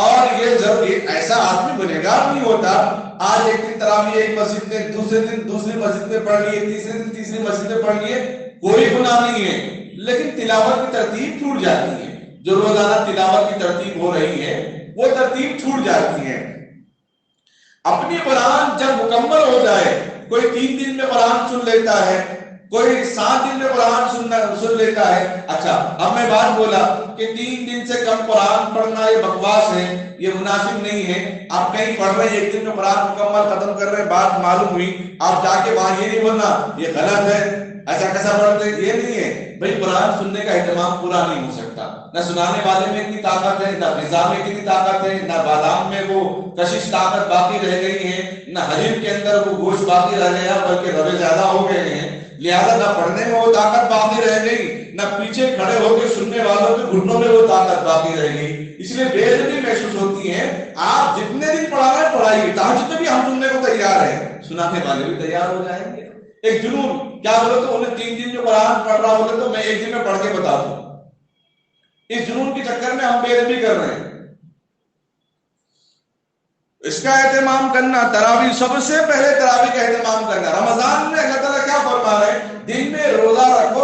اور یہ ضروری ایسا آدمی گنہگار نہیں ہوتا آج ایک دن تراویح ایک مسجد میں دوسرے دن دوسری مسجد میں پڑھ لیے تیسرے دن تیسری مسجد میں پڑھ لیے کوئی گناہ نہیں ہے لیکن تلاوت کی ترتیب چھوٹ جاتی ہے. جو روزانہ تلاوت کی ترتیب ہو رہی ہے وہ ترتیب چھوٹ جاتی ہے. اپنی قرآن جب مکمل ہو جائے کوئی 3 دن میں قرآن سن لیتا ہے کوئی 7 دن میں قرآن سن لیتا ہے. اچھا اب میں بات بولا کہ 3 دن سے کم قرآن پڑھنا یہ بکواس ہے یہ مناسب نہیں ہے. آپ کہیں پڑھ رہے ہیں 1 دن میں قرآن مکمل ختم کر رہے ہیں بات معلوم ہوئی آپ جا کے وہاں یہ نہیں بولنا یہ غلط ہے ایسا کیسا پڑھتے یہ نہیں ہے. بھائی قرآن سننے کا اہتمام پورا نہیں ہو سکتا نہ سنانے والے میں اتنی طاقت ہے نہ فضا میں اتنی طاقت ہے نہ بادام میں وہ کشش طاقت باقی رہ گئی ہے نہ حجم کے اندر وہ گوشت باقی رہ گیا بلکہ روے زیادہ ہو گئے ہیں. لہذا نہ پڑھنے میں وہ طاقت باقی رہ گئی نہ پیچھے کھڑے ہو کے سننے والوں کے گھٹنوں میں وہ طاقت باقی رہ گئی. اس لیے بے عزتی محسوس ہوتی ہے. آپ جتنے دن پڑھانا ہے پڑھائیے تہجد میں بھی ہم سننے کو تیار ہیں سنانے والے بھی تیار ہو جائیں گے. ایک جنون کیا بولے تو انہیں 3 دن جو قرآن پڑھ رہا بولے تو میں 1 دن میں پڑھ کے بتا دوں. اس جنون کے چکر میں ہم بے عزتی کر رہے ہیں. اس کا اہتمام کرنا تراویح سب سے پہلے تراویح کا اہتمام کرنا. رمضان میں اللہ تعالیٰ کیا فرما رہے ہیں دن میں روزہ رکھو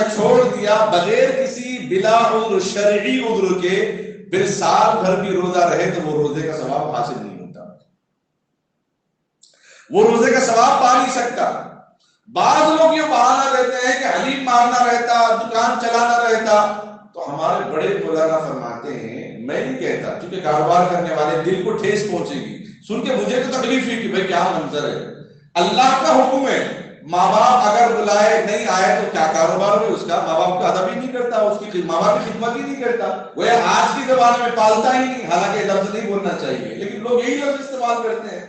اگر چھوڑ دیا بغیر کسی بلا عذر شرعی عذر کے پھر سال بھر بھی روزہ رہے تو وہ روزے کا ثواب حاصل نہیں ہوتا، وہ روزے کا ثواب پا نہیں سکتا۔ بعض لوگ یہ بہانہ دیتے ہیں کہ حلیم مارنا رہتا، دکان چلانا رہتا، تو ہمارے بڑے مولانا فرماتے ہیں، میں نہیں کہتا کیونکہ کاروبار کرنے والے دل کو ٹھیس پہنچے گی، سن کے مجھے تو تکلیف ہوئی کہ بھائی کیا منظر ہے، اللہ کا حکم ہے، ماں باپ اگر بلائے نہیں آئے تو کیا کاروبار میں اس کا، ماں باپ کا ادب ہی نہیں کرتا، اس کی ماں باپ کی خدمت ہی نہیں کرتا، وہ آج کی زبان میں پالتا ہی نہیں، حالانکہ لفظ نہیں بولنا چاہیے لیکن لوگ یہی لفظ استعمال کرتے ہیں،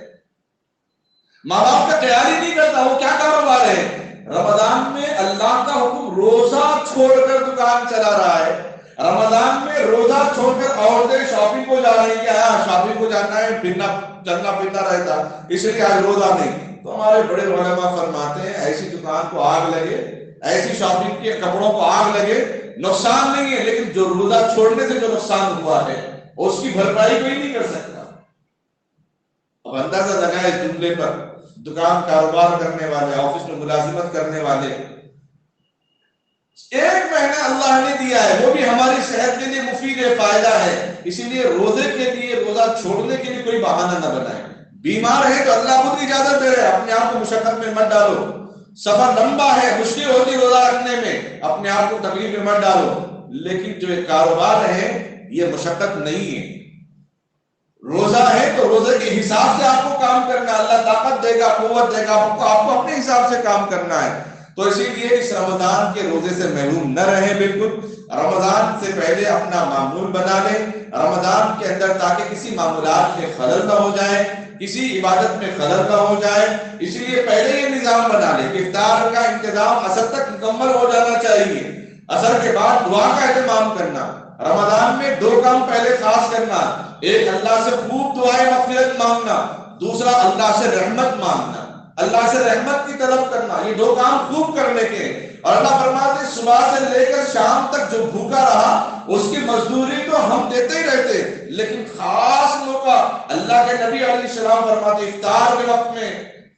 ماں باپ کا خیال ہی نہیں کرتا، وہ کیا کاروبار ہے؟ رمضان میں اللہ کا حکم روزہ چھوڑ کر دکان چلا رہا ہے، رمضان میں روزہ چھوڑ کر عورتیں شاپنگ کو جا رہی ہیں، شاپنگ کو جانا ہے، پھرنا چلنا پھرنا رہتا، اس لیے آج روزہ نہیں۔ تو ہمارے بڑے علماء فرماتے ہیں ایسی دکان کو آگ لگے، ایسی شاپنگ کے کپڑوں کو آگ لگے، نقصان نہیں ہے، لیکن جو روزہ چھوڑنے سے جو نقصان ہوا ہے اس کی بھرپائی کوئی نہیں کر سکتا۔ اب اندازہ لگائے اس جملے پر، دکان کاروبار کرنے والے، آفس میں ملازمت کرنے والے، ایک مہینہ اللہ نے دیا ہے، وہ بھی ہماری صحت کے لیے مفید ہے، فائدہ ہے، اسی لیے روزے کے لیے، روزہ چھوڑنے کے لیے کوئی بہانہ نہ بنائیں۔ بیمار ہے تو اللہ خود اجازت دے رہے، اپنے آپ کو مشقت میں مت ڈالو، سفر لمبا ہے، مشکل ہوتی روزہ رکھنے میں، اپنے آپ کو تکلیف میں مت ڈالو، لیکن جو ایک کاروبار ہے یہ مشقت نہیں ہے، روزہ ہے تو روزے کے حساب سے آپ کو کام کرنا، اللہ طاقت دے گا، قوت دے گا، آپ کو اپنے حساب سے کام کرنا ہے۔ تو اسی لیے اس رمضان کے روزے سے محروم نہ رہیں، بالکل رمضان سے پہلے اپنا معمول بنا لیں، رمضان کے اندر تاکہ کسی معمولات میں خلل نہ ہو جائے، کسی عبادت میں خلل نہ ہو جائے، اسی لیے پہلے یہ نظام بنا لیں کہ افطار کا انتظام عصر تک مکمل ہو جانا چاہیے، عصر کے بعد دعا کا اہتمام کرنا، رمضان میں دو کام پہلے خاص کرنا، ایک اللہ سے خوب دعائیں مغفرت مانگنا، دوسرا اللہ سے رحمت مانگنا، اللہ سے رحمت کی طلب کرنا، یہ دو کام خوب کرنے کے۔ اور اللہ فرماتے صبح سے لے کر شام تک جو بھوکا رہا اس کی مزدوری تو ہم دیتے ہی رہتے، لیکن خاص موقع اللہ کے نبی علیہ السلام فرماتے افطار کے وقت میں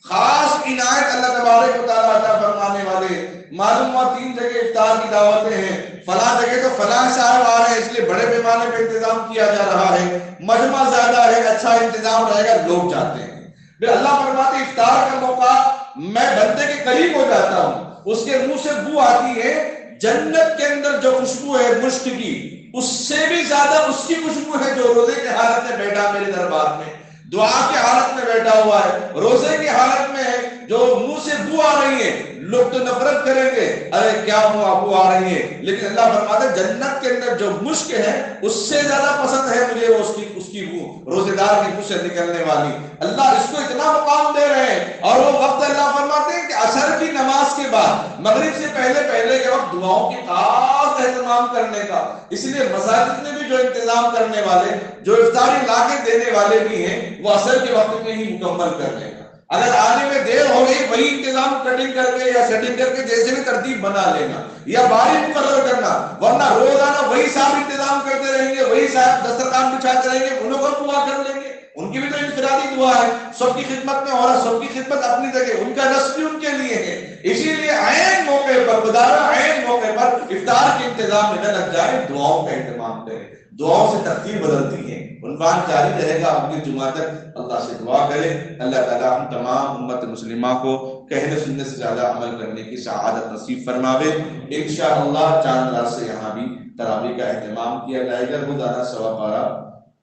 خاص عنایت اللہ تبارک و تعالیٰ عطا فرمانے والے۔ معلوم ہوا 3 جگہ افطار کی دعوتیں ہیں، فلاں جگہ تو فلاں صاحب آ رہے ہیں اس لیے بڑے پیمانے پہ انتظام کیا جا رہا ہے، مجمع زیادہ ہے، اچھا انتظام رہے گا، لوگ جاتے ہیں۔ پھر اللہ فرماتے افطار کا موقع میں بندے کے قریب ہو جاتا ہوں، اس کے منہ سے بو آتی ہے، جنت کے اندر جو خوشبو ہے مشک کی، اس سے بھی زیادہ اس کی خوشبو ہے جو روزے کی حالت میں بیٹھا میرے دربار میں، دعا کی حالت میں بیٹھا ہوا ہے، روزے کی حالت میں ہے، جو منہ سے بو آ رہی ہے، لوگ تو نفرت کریں گے، ارے کیا ہوا بو آ رہی ہے، لیکن اللہ فرماتا ہے جنت کے اندر جو مشک ہے اس سے زیادہ پسند ہے مجھے اس کی بو، روزے دار کے منہ سے نکلنے والی۔ اللہ اس کو اتنا مقام دے رہے ہیں، اور وہ وقت اللہ فرماتے ہیں کہ عصر کی نماز کے بعد، مغرب سے پہلے کے وقت دعاؤں کی خاص اہتمام کرنے کا، اس لیے مساجد میں بھی جو انتظام کرنے والے، جو افطاری لا کے دینے والے بھی ہیں، وہ عصر کے وقت میں ہی مکمل کر لیں گا۔ اگر آنے میں دیر ہو گئی وہی انتظام کٹنگ کر کے یا سیٹنگ کر کے جیسے بھی ترتیب بنا لینا یا باری مقرر کرنا، ورنہ روزانہ وہی صاحب انتظام کرتے رہیں گے، وہی صاحب دسترخوان بچھاتے رہیں گے، انہوں کو دعا کر لیں گے، ان کی بھی تو انفرادی دعا ہے، سب کی خدمت میں ہو رہا، سب کی خدمت اپنی جگہ، ان کا رزق بھی ان کے لیے ہے، اسی لیے عین موقع پر بدارہ عین موقع پر افطار کے انتظام میں نہ لگ جائے، دعاؤں کا اہتمام کریں، دعاؤں سے ترتیب بدلتی ہے۔ عنوان جاری رہے گا اگلی جمعہ تک، اللہ سے دعا کریں اللہ تعالیٰ ہم تمام امت مسلمہ کو کہنے سننے سے زیادہ عمل کرنے کی سعادت نصیب فرماوے۔ انشاءاللہ چاند رات سے یہاں بھی تراویح کا اہتمام کیا جائے گا، روزانہ 12:15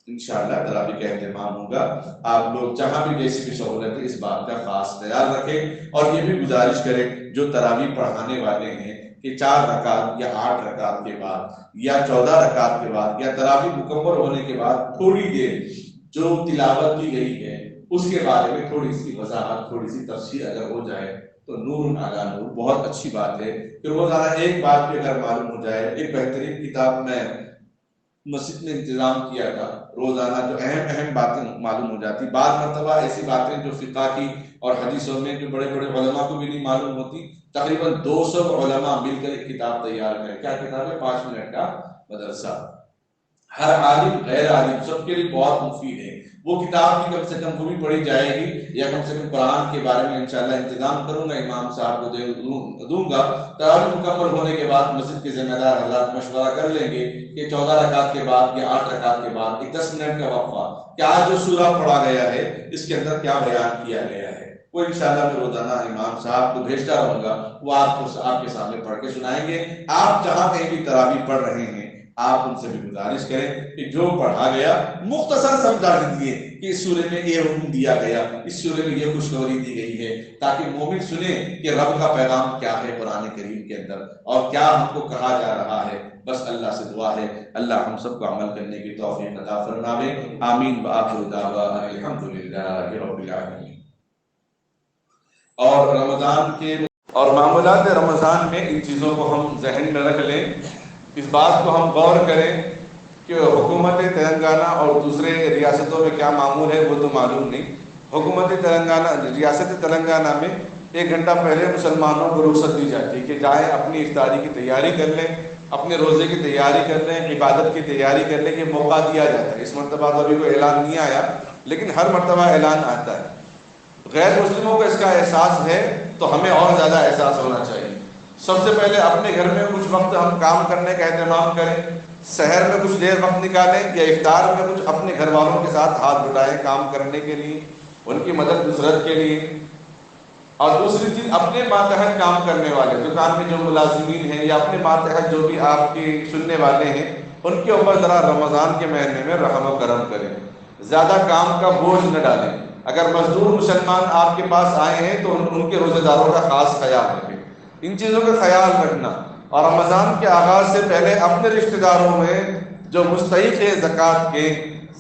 انشاءاللہ تراویح کا اہتمام ہوگا۔ آپ لوگ جہاں بھی جیسی بھی سہولت ہے اس بات کا خاص خیال رکھیں، اور یہ بھی گزارش کریں جو تراویح پڑھانے والے ہیں کہ 4 رکعت یا 8 رکعت کے بعد یا 14 رکعت کے بعد یا تراویح مکمل ہونے کے بعد تھوڑی دیر جو تلاوت کی گئی ہے اس کے بارے میں تھوڑی سی وضاحت، تھوڑی سی تفسیر اگر ہو جائے تو نور علی نور، بہت اچھی بات ہے کہ روزانہ ایک بات بھی اگر معلوم ہو جائے۔ ایک بہترین کتاب میں مسجد میں انتظام کیا تھا، روزانہ جو اہم باتیں معلوم ہو جاتی، بعض مرتبہ ایسی باتیں جو فقہ کی اور حدیثوں میں جو بڑے بڑے علماء کو بھی نہیں معلوم ہوتی، تقریباً 200 علماء مل کر ایک کتاب تیار کریں۔ کیا کتاب ہے؟ 5 منٹ کا مدرسہ۔ ہر عالم غیر عالم سب کے لیے بہت مفید ہے. وہ کتاب کی کم سے کم وہ بھی پڑھی جائے گی، یا کم سے کم قرآن کے بارے میں انشاءاللہ انتظام کروں گا، امام صاحب کو دوں گا. تراویح مکمل ہونے کے بعد مسجد کے ذمہ دار حضرات مشورہ کر لیں گے کہ 14 رکعت کے بعد یا 8 رکعت کے بعد ایک 10 منٹ کا وقفہ، کیا جو سورہ پڑھا گیا ہے اس کے اندر کیا بیان کیا گیا ہے، وہ انشاءاللہ میں روزانہ امام صاحب کو بھیجتا رہوں گا، وہ آپ کے سامنے پڑھ کے سنائیں گے. آپ جہاں کہیں بھی تراویح پڑھ رہے ہیں آپ ان سے بھی گزارش کریں کہ جو پڑھا گیا مختصر سمجھا دیجیے کہ اس سورے میں یہ حکم دیا گیا، اس سورے میں یہ خوشخبری دی گئی ہے، تاکہ مومن سنے کہ رب کا پیغام کیا ہے قرآن کریم کے اندر اور کیا ہم کو کہا جا رہا ہے. بس اللہ سے دعا ہے اللہ ہم سب کو عمل کرنے کی توفیق عطا فرمائے. آمین وآخر دعوانا الحمدللہ رب العالمین. اور رمضان کے اور معمولات رمضان میں ان چیزوں کو ہم ذہن میں رکھ لیں، اس بات کو ہم غور کریں کہ حکومت تلنگانہ اور دوسرے ریاستوں میں کیا معمول ہے وہ تو معلوم نہیں. حکومت ریاست تلنگانہ میں 1 گھنٹہ پہلے مسلمانوں کو رخصت دی جاتی ہے کہ جائیں اپنی افطاری کی تیاری کر لیں، اپنے روزے کی تیاری کر لیں، عبادت کی تیاری کر لیں. یہ موقع دیا جاتا ہے. اس مرتبہ تو ابھی کوئی اعلان نہیں آیا، لیکن ہر مرتبہ اعلان آتا ہے. غیر مسلموں کو اس کا احساس ہے تو ہمیں اور زیادہ احساس ہونا چاہیے. سب سے پہلے اپنے گھر میں کچھ وقت ہم کام کرنے کا اہتمام کریں، سحر میں کچھ دیر وقت نکالیں یا افطار میں کچھ اپنے گھر والوں کے ساتھ ہاتھ بٹائیں کام کرنے کے لیے، ان کی مدد نصرت کے لیے. اور دوسری چیز اپنے ماتحت کام کرنے والے دکان میں جو ملازمین ہیں یا اپنے ماتحت جو بھی آپ کی سننے والے ہیں ان کے اوپر ذرا رمضان کے مہینے میں رحم و کرم کریں، زیادہ کام کا بوجھ نہ ڈالیں. اگر مزدور مسلمان آپ کے پاس آئے ہیں تو ان کے روزے داروں کا خاص خیال رکھیں. ان چیزوں کا خیال رکھنا اور رمضان کے آغاز سے پہلے اپنے رشتہ داروں میں جو مستحق ہے زکوٰۃ کے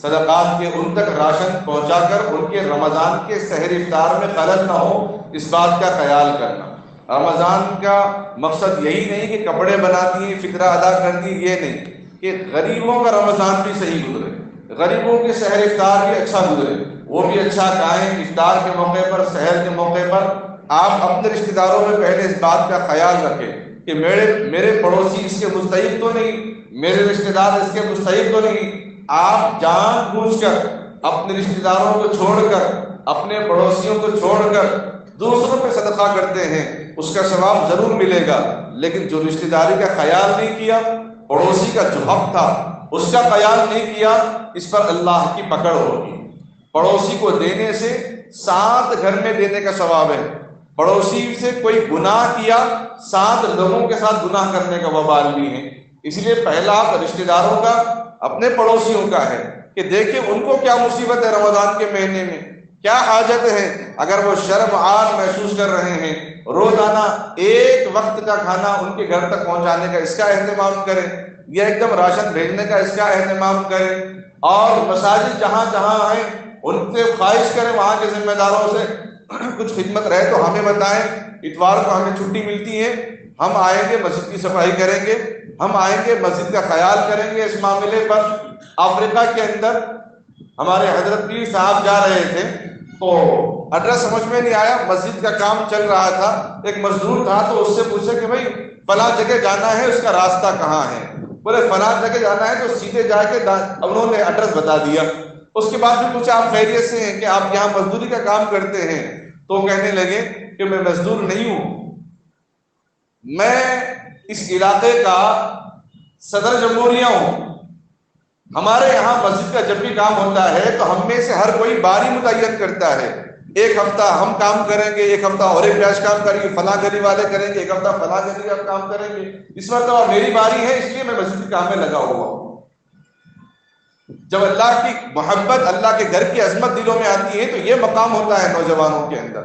صدقات کے ان تک راشن پہنچا کر ان کے رمضان کے سحر افطار میں خلل نہ ہو اس بات کا خیال کرنا. رمضان کا مقصد یہی نہیں کہ کپڑے بنا دیے فطرہ ادا کر دی، یہ نہیں کہ غریبوں کا رمضان بھی صحیح گزرے، غریبوں کے سحر افطار بھی اچھا گزرے، وہ بھی اچھا کھائیں. افطار کے موقع پر سحر کے موقع پر آپ اپنے رشتہ داروں میں پہلے اس بات کا خیال رکھیں کہ میرے پڑوسی اس کے مستحق تو نہیں، میرے رشتہ دار اس کے مستحق تو نہیں. آپ جان بوجھ کر اپنے رشتہ داروں کو چھوڑ کر اپنے پڑوسیوں کو چھوڑ کر دوسروں پہ صدقہ کرتے ہیں، اس کا ثواب ضرور ملے گا. لیکن جو رشتہ داری کا خیال نہیں کیا، پڑوسی کا جو حق تھا اس کا خیال نہیں کیا، اس پر اللہ کی پکڑ ہوگی. پڑوسی کو دینے سے 7 گھر میں دینے کا ثواب ہے. پڑوسی سے کوئی گناہ کیا 7 لوگوں کے ساتھ گناہ کرنے کا وبال بھی ہے. اس لیے پہلا رشتہ داروں کا اپنے پڑوسیوں کا ہے کہ دیکھیں ان کو کیا مصیبت ہے رمضان کے مہینے میں، کیا حاجت ہے. اگر وہ شرم آر محسوس کر رہے ہیں روزانہ 1 وقت کا کھانا ان کے گھر تک پہنچانے کا اس کا اہتمام کریں، یا ایک دم راشن بھیجنے کا اس کا اہتمام کریں. اور مساجد جہاں جہاں ہیں ان سے خواہش کریں وہاں کے ذمہ داروں سے کچھ خدمت رہے تو ہمیں بتائیں. اتوار کو ہمیں چھٹی ملتی ہے، ہم آئیں گے مسجد کی صفائی کریں گے، ہم آئیں گے مسجد کا خیال کریں گے اس معاملے پر. افریقہ کے اندر ہمارے حضرت پیر صاحب جا رہے تھے تو ایڈریس سمجھ میں نہیں آیا، مسجد کا کام چل رہا تھا. ایک مزدور تھا تو اس سے پوچھے کہ بھائی فلاں جگہ جانا ہے، اس کا راستہ کہاں ہے؟ بولے فلاں جگہ جانا ہے تو سیدھے جا کے انہوں نے ایڈریس بتا دیا. اس کے بعد بھی پوچھا آپ خیریت سے ہیں کہ آپ یہاں مزدوری کا کام کرتے ہیں؟ تو کہنے لگے کہ میں مزدور نہیں ہوں، میں اس علاقے کا صدر جمہوریہ ہوں. ہمارے یہاں مسجد کا جب بھی کام ہوتا ہے تو ہم میں سے ہر کوئی باری متعین کرتا ہے. 1 ہفتہ ہم کام کریں گے، 1 ہفتہ اور ایک بیچ کام کریں گے، فلاں گلی والے کریں گے، 1 ہفتہ فلاں گلی والے کام کریں گے. اس مرتبہ میری باری ہے اس لیے میں مسجد کے کام میں لگا ہوا ہوں. جب اللہ کی محبت اللہ کے گھر کی عظمت دلوں میں آتی ہے تو یہ مقام ہوتا ہے نوجوانوں کے اندر.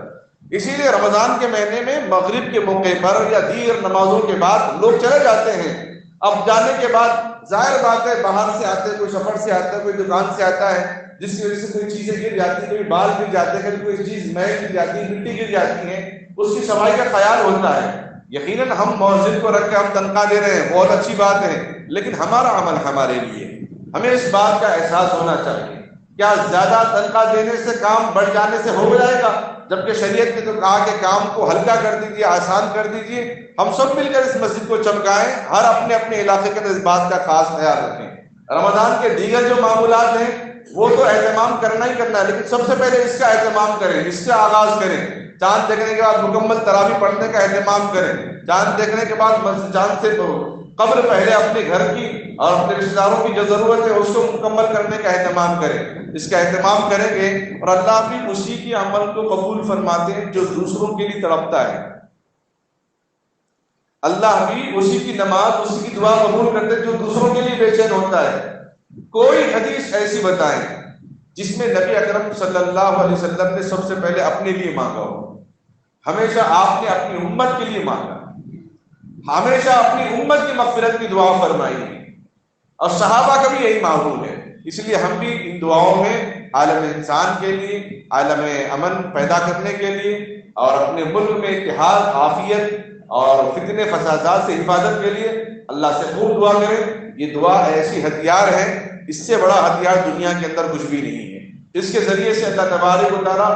اسی لیے رمضان کے مہینے میں مغرب کے موقع پر یا دیر نمازوں کے بعد لوگ چلے جاتے ہیں. اب جانے کے بعد ظاہر بات ہے باہر سے آتے ہیں، کوئی سفر سے آتا ہے، کوئی دکان سے آتا ہے، جس کی وجہ سے کوئی چیزیں گر جاتی ہیں، کوئی بال گر جاتے ہیں، کوئی چیز میل گر جاتی ہے، مٹی گر جاتی ہے، اس کی صفائی کا خیال ہوتا ہے. یقیناً ہم مؤذن کو رکھ کے ہم تنخواہ دے رہے ہیں، بہت اچھی بات ہے، لیکن ہمارا عمل ہمارے لیے. ہمیں اس بات کا احساس ہونا چاہیے. کیا زیادہ تنخواہ دینے سے کام بڑھ جانے سے ہو جائے گا؟ جبکہ شریعت نے تو کہا کہ کام کو ہلکا کر دیجیے، آسان کر دیجیے. ہم سب مل کر اس مسجد کو چمکائیں، ہر اپنے اپنے علاقے کے اندر اس بات کا خاص خیال رکھیں. رمضان کے دیگر جو معمولات ہیں وہ تو اہتمام کرنا ہی کرنا ہے، لیکن سب سے پہلے اس کا اہتمام کریں، اس سے آغاز کریں۔ چاند دیکھنے کے بعد مکمل تراویح پڑھنے کا اہتمام کریں۔ چاند دیکھنے کے بعد چاند سے قبل پہلے اپنے گھر کی اور اپنے رشتہ داروں کی جو ضرورت ہے اس کو مکمل کرنے کا اہتمام کریں۔ اس کا اہتمام کریں گے اور اللہ بھی اسی کی عمل کو قبول فرماتے ہیں جو دوسروں کے لیے تڑپتا ہے۔ اللہ بھی اسی کی نماز، اسی کی دعا قبول کرتے جو دوسروں کے لیے بے چین ہوتا ہے۔ کوئی حدیث ایسی بتائیں جس میں نبی اکرم صلی اللہ علیہ وسلم نے سب سے پہلے اپنے لیے مانگا ہو؟ ہمیشہ آپ نے اپنی امت کے لیے مانگا، ہمیشہ اپنی امت کی مغفرت کی دعا فرمائی، اور صحابہ کا بھی یہی معمول ہے۔ اس لیے ہم بھی ان دعاؤں میں عالم انسان کے لیے، عالم امن پیدا کرنے کے لیے، اور اپنے ملک میں اتحاد، عافیت اور فتنے فسادات سے حفاظت کے لیے اللہ سے خوب دعا کریں۔ یہ دعا ایسی ہتھیار ہے، اس سے بڑا ہتھیار دنیا کے اندر کچھ بھی نہیں ہے۔ اس کے ذریعے سے اللہ تبارک و تعالیٰ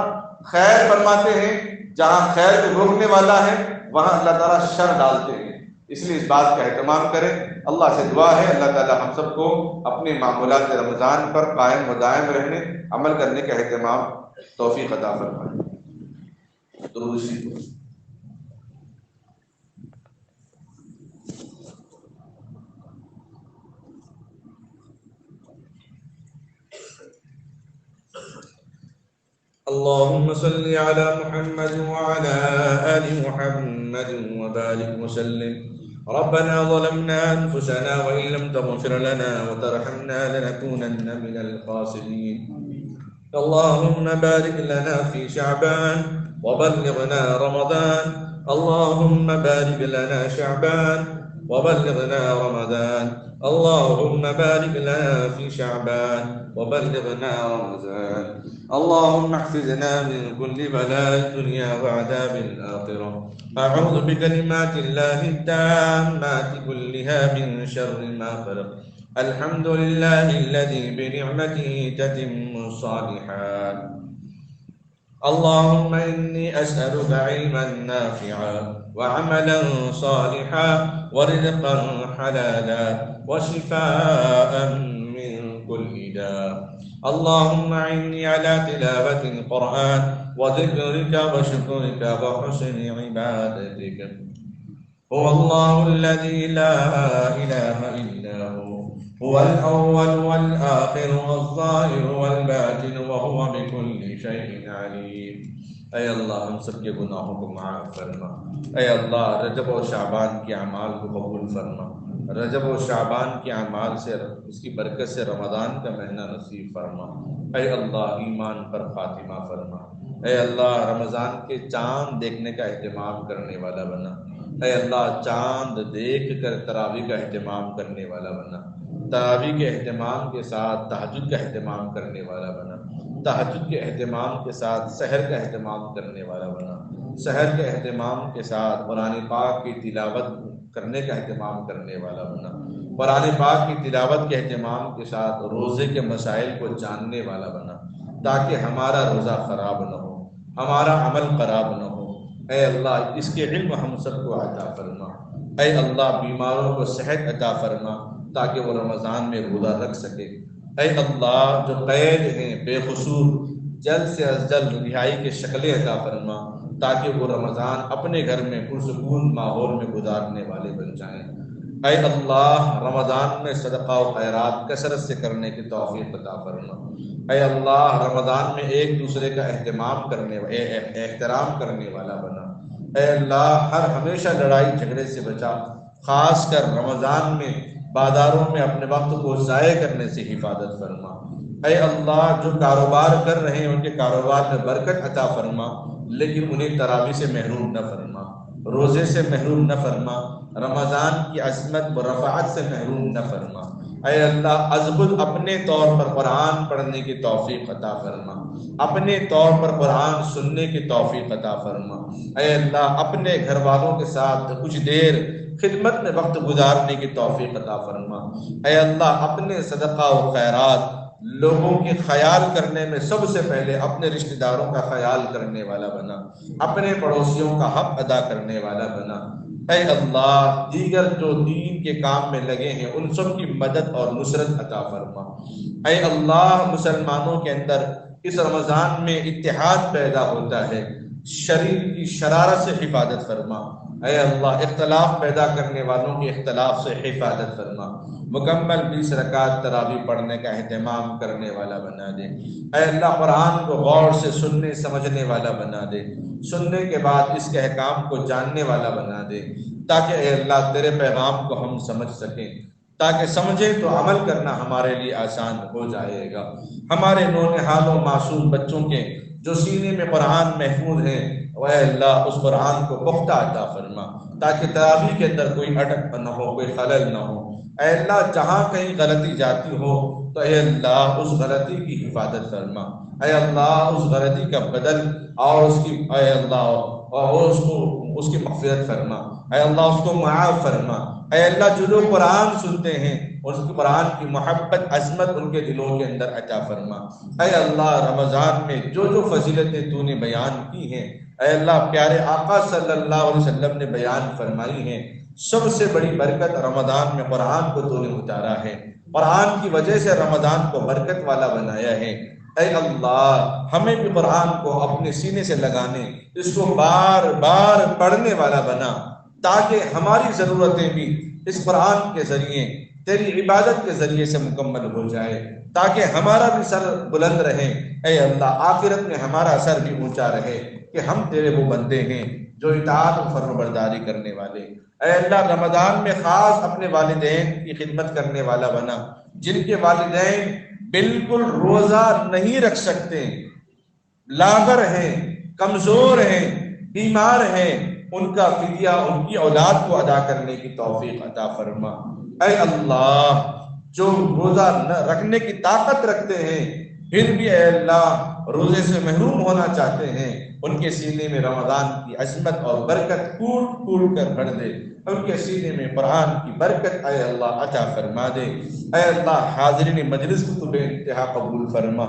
خیر فرماتے ہیں، جہاں خیر کو روکنے والا ہے وہاں اللہ تعالیٰ شر ڈالتے ہیں۔ اس لیے اس بات کا اہتمام کریں۔ اللہ سے دعا ہے اللہ تعالیٰ ہم سب کو اپنے معمولات رمضان پر قائم و دائم رہنے، عمل کرنے کا اہتمام توفیق عطا فرمائے۔ درود شریف۔ اللهم صل على محمد وعلى آل محمد وبارك وسلم. ربنا ظلمنا أنفسنا وإن لم تغفر لنا وترحمنا لنكونن من الخاسرين. اللهم بارك لنا في شعبان وبلغنا رمضان. اللهم بارك لنا شعبان وبلغنا رمضان. اللهم بارك لنا في شعبان وبلغنا رمضان. اللهم احفظنا من كل بلاء الدنيا وعذاب الآخرة. أعوذ بكلمات الله التامات كلها من شر ما خلق. الحمد لله الذي بنعمته تتم الصالحات. اللهم إني أسألك علما نافعا وعملا صالحا ورزقا حلالا وشفاء من كل داء. اللهم أعني على تلاوة القرآن وذكرك وشكرك وحسن عبادتك. هو الله الذي لا إله إلا هو الأول والآخر والظاهر والباطن وهو بكل شيء عليم. اے اللہ ہم سب کے گناہوں کو معاف فرما۔ اے اللہ رجب و شعبان کے اعمال کو قبول فرما۔ رجب و شعبان کے اعمال سے، اس کی برکت سے رمضان کا مہینہ نصیب فرما۔ اے اللہ ایمان پر خاتمہ فرما۔ اے اللہ رمضان کے چاند دیکھنے کا اہتمام کرنے والا بنا۔ اے اللہ چاند دیکھ کر تراویح کا اہتمام کرنے والا بنا۔ تراویح کے اہتمام کے ساتھ تہجد کا اہتمام کرنے والا بنا۔ تہجد کے اہتمام کے ساتھ سحر کا اہتمام کرنے والا بنا۔ سحر کے اہتمام کے ساتھ قرآن پاک کی تلاوت کرنے کا اہتمام کرنے والا بنا۔ قرآن پاک کی تلاوت کے اہتمام کے ساتھ روزے کے مسائل کو جاننے والا بنا، تاکہ ہمارا روزہ خراب نہ ہو، ہمارا عمل خراب نہ ہو۔ اے اللہ اس کے علم ہم سب کو عطا فرما۔ اے اللہ بیماروں کو صحت عطا فرما تاکہ وہ رمضان میں روزہ رکھ سکے۔ اے اللہ جو قید ہیں بے قصور جلد سے جلد رہائی کی شکلیں عطا فرما تاکہ وہ رمضان اپنے گھر میں پرسکون ماحول میں گزارنے والے بن جائیں۔ اے اللہ رمضان میں صدقہ و خیرات کثرت سے کرنے کی توفیق عطا فرما۔ اے اللہ رمضان میں ایک دوسرے کا احترام کرنے والا بنا۔ اے اللہ ہمیشہ لڑائی جھگڑے سے بچا، خاص کر رمضان میں بازاروں میں اپنے وقت کو ضائع کرنے سے حفاظت فرما۔ اے اللہ جو کاروبار کر رہے ہیں ان کے کاروبار میں برکت عطا فرما، لیکن انہیں تراویح سے محروم نہ فرما، روزے سے محروم نہ فرما، رمضان کی عظمت و رفعت سے محروم نہ فرما۔ اے اللہ از خود اپنے طور پر قرآن پڑھنے کی توفیق عطا فرما، اپنے طور پر قرآن سننے کی توفیق عطا فرما۔ اے اللہ اپنے گھر والوں کے ساتھ کچھ دیر خدمت میں وقت گزارنے کی توفیق عطا فرما۔ اے اللہ اپنے صدقہ و خیرات لوگوں کے خیال کرنے میں سب سے پہلے اپنے رشتہ داروں کا خیال کرنے والا بنا، اپنے پڑوسیوں کا حق ادا کرنے والا بنا۔ اے اللہ دیگر جو دین کے کام میں لگے ہیں ان سب کی مدد اور نصرت عطا فرما۔ اے اللہ مسلمانوں کے اندر اس رمضان میں اتحاد پیدا ہوتا ہے، شریر کی شرارت سے حفاظت فرما۔ اے اللہ اختلاف پیدا کرنے والوں کی اختلاف سے حفاظت فرما۔ مکمل 20 رکعت تراویح پڑھنے کا اہتمام کرنے والا بنا دے۔ اے اللہ قرآن کو غور سے سننے سمجھنے والا بنا دے، سننے کے بعد اس کے احکام کو جاننے والا بنا دے، تاکہ اے اللہ تیرے پیغام کو ہم سمجھ سکیں، تاکہ سمجھیں تو عمل کرنا ہمارے لیے آسان ہو جائے گا۔ ہمارے نونہال و معصوم بچوں کے جو سینے میں قرآن محفوظ ہیں، اے اللہ اس قرآن کو پختہ عطا فرما، تاکہ تراویح کے اندر کوئی اٹک نہ ہو، کوئی خلل نہ ہو۔ اے اللہ جہاں کہیں غلطی جاتی ہو تو اے اللہ اس غلطی کی حفاظت فرما۔ اے اللہ اس غلطی کا بدل اور اس کی اے اللہ اور اس کی مغفرت فرما۔ اے اللہ اس کو معاف فرما۔ اے اللہ جو لوگ قرآن سنتے ہیں اس کی قرآن کی محبت عظمت ان کے دلوں کے اندر عطا فرما۔ اے اللہ رمضان میں جو جو فضیلتیں تو نے بیان کی ہیں، اے اللہ پیارے آقا صلی اللہ علیہ وسلم نے بیان فرمائی ہیں، سب سے بڑی برکت رمضان میں قرآن کو تو نے اتارا ہے، قرآن کی وجہ سے رمضان کو برکت والا بنایا ہے۔ اے اللہ ہمیں بھی قرآن کو اپنے سینے سے لگانے، اس کو بار بار پڑھنے والا بنا، تاکہ ہماری ضرورتیں بھی اس قرآن کے ذریعے تیری عبادت کے ذریعے سے مکمل ہو جائے، تاکہ ہمارا بھی سر بلند رہے۔ اے اللہ آخرت میں ہمارا سر بھی اونچا رہے کہ ہم تیرے وہ بندے ہیں جو اطاعت و فرمانبرداری کرنے والے۔ اے اللہ رمضان میں خاص اپنے والدین کی خدمت کرنے والا بنا، جن کے والدین بالکل روزہ نہیں رکھ سکتے، لاغر ہیں، کمزور ہیں، بیمار ہیں، ان کا فدیہ ان کی اولاد کو ادا کرنے کی توفیق عطا فرما۔ اے اللہ جو روزہ رکھنے کی طاقت رکھتے ہیں پھر بھی اے اللہ روزے سے محروم ہونا چاہتے ہیں، ان کے سینے میں رمضان کی عظمت اور برکت کوٹ کوٹ کر بھر دے، ان کے سینے میں قرآن کی برکت اے اللہ عطا فرما دے۔ اے اللہ حاضرین مجلس کو تو بے انتہا قبول فرما۔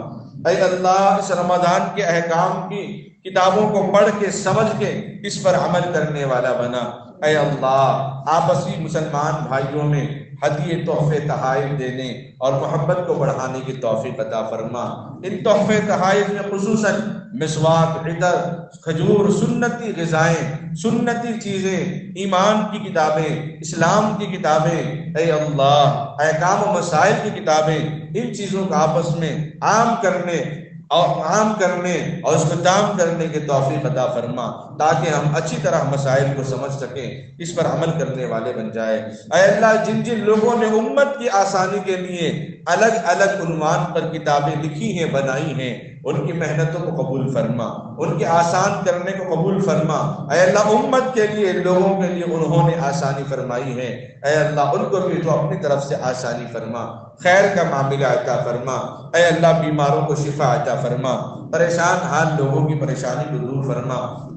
اے اللہ اس رمضان کے احکام کی کتابوں کو پڑھ کے سمجھ کے اس پر عمل کرنے والا بنا۔ اے اللہ آپسی مسلمان بھائیوں میں ہدیے تحفے تحائف دینے اور محبت کو بڑھانے کی توفیق عطا فرما۔ ان تحفے تحائف میں خصوصاً مسواک، عطر، کھجور، سنتی غذائیں، سنتی چیزیں، ایمان کی کتابیں، اسلام کی کتابیں، اے اللہ احکام و مسائل کی کتابیں، ان چیزوں کو آپس میں عام کرنے اور اس کو تام کرنے کے توفیق عطا فرما، تاکہ ہم اچھی طرح مسائل کو سمجھ سکیں، اس پر عمل کرنے والے بن جائے۔ اے اللہ جن جن لوگوں نے امت کی آسانی کے لیے الگ الگ عنوان پر کتابیں لکھی ہیں، بنائی ہیں، ان کی محنتوں کو قبول فرما، ان کے آسان کرنے کو قبول فرما۔ اے اللہ امت کے لیے، لوگوں کے لیے انہوں نے آسانی فرمائی ہے، اے اللہ ان کو بھی تو اپنی طرف سے آسانی فرما، خیر کا معاملہ عطا فرما۔ اے اللہ بیماروں کو شفا عطا فرما، پریشان حال لوگوں کی پریشانی کو دور فرما،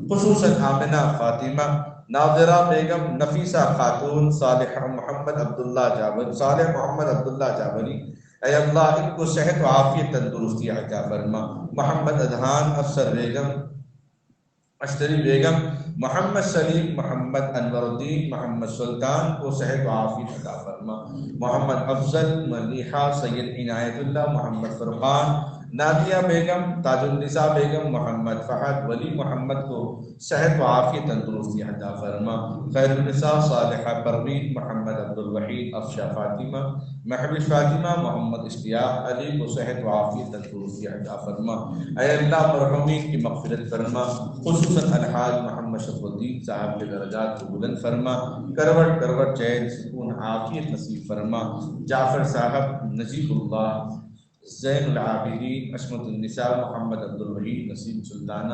خصوصاً آمنہ فاطمہ، ناظرہ بیگم، نفیسہ خاتون، صالح محمد عبداللہ جابری، اے اللہ ان کو صحت و عافیت تندرستی عطا فرما۔ محمد اذہان، افسر بیگم، اشتری بیگم، محمد سلیم، محمد انور الدین، محمد سلطان کو صحت و عافیت عطا فرما۔ محمد افضل، ملیحہ، سید عنایت اللہ، محمد فرقان، نادیہ بیگم، تاج النساء بیگم، محمد فہد، ولی محمد کو صحت و عافیت تندرستی عطا فرما۔ خیر النساء، صالحہ پروین، محمد عبدالوحید، افشا فاطمہ، محبوب فاطمہ، محمد اشتیاق علی کو صحت و عافیت تندرستی عطا فرما۔ اے اللہ مرحومین کی مغفرت فرما، خصوصاً الحاج محمد شرف الدین صاحب کے درجات کو بلند فرما، کروٹ کروٹ چین سکون عافیت نصیب فرما۔ جعفر صاحب، نجیب اللہ، زین العابدین، عصمت النساء، محمد عبدالوحید، نسیم سلطانہ،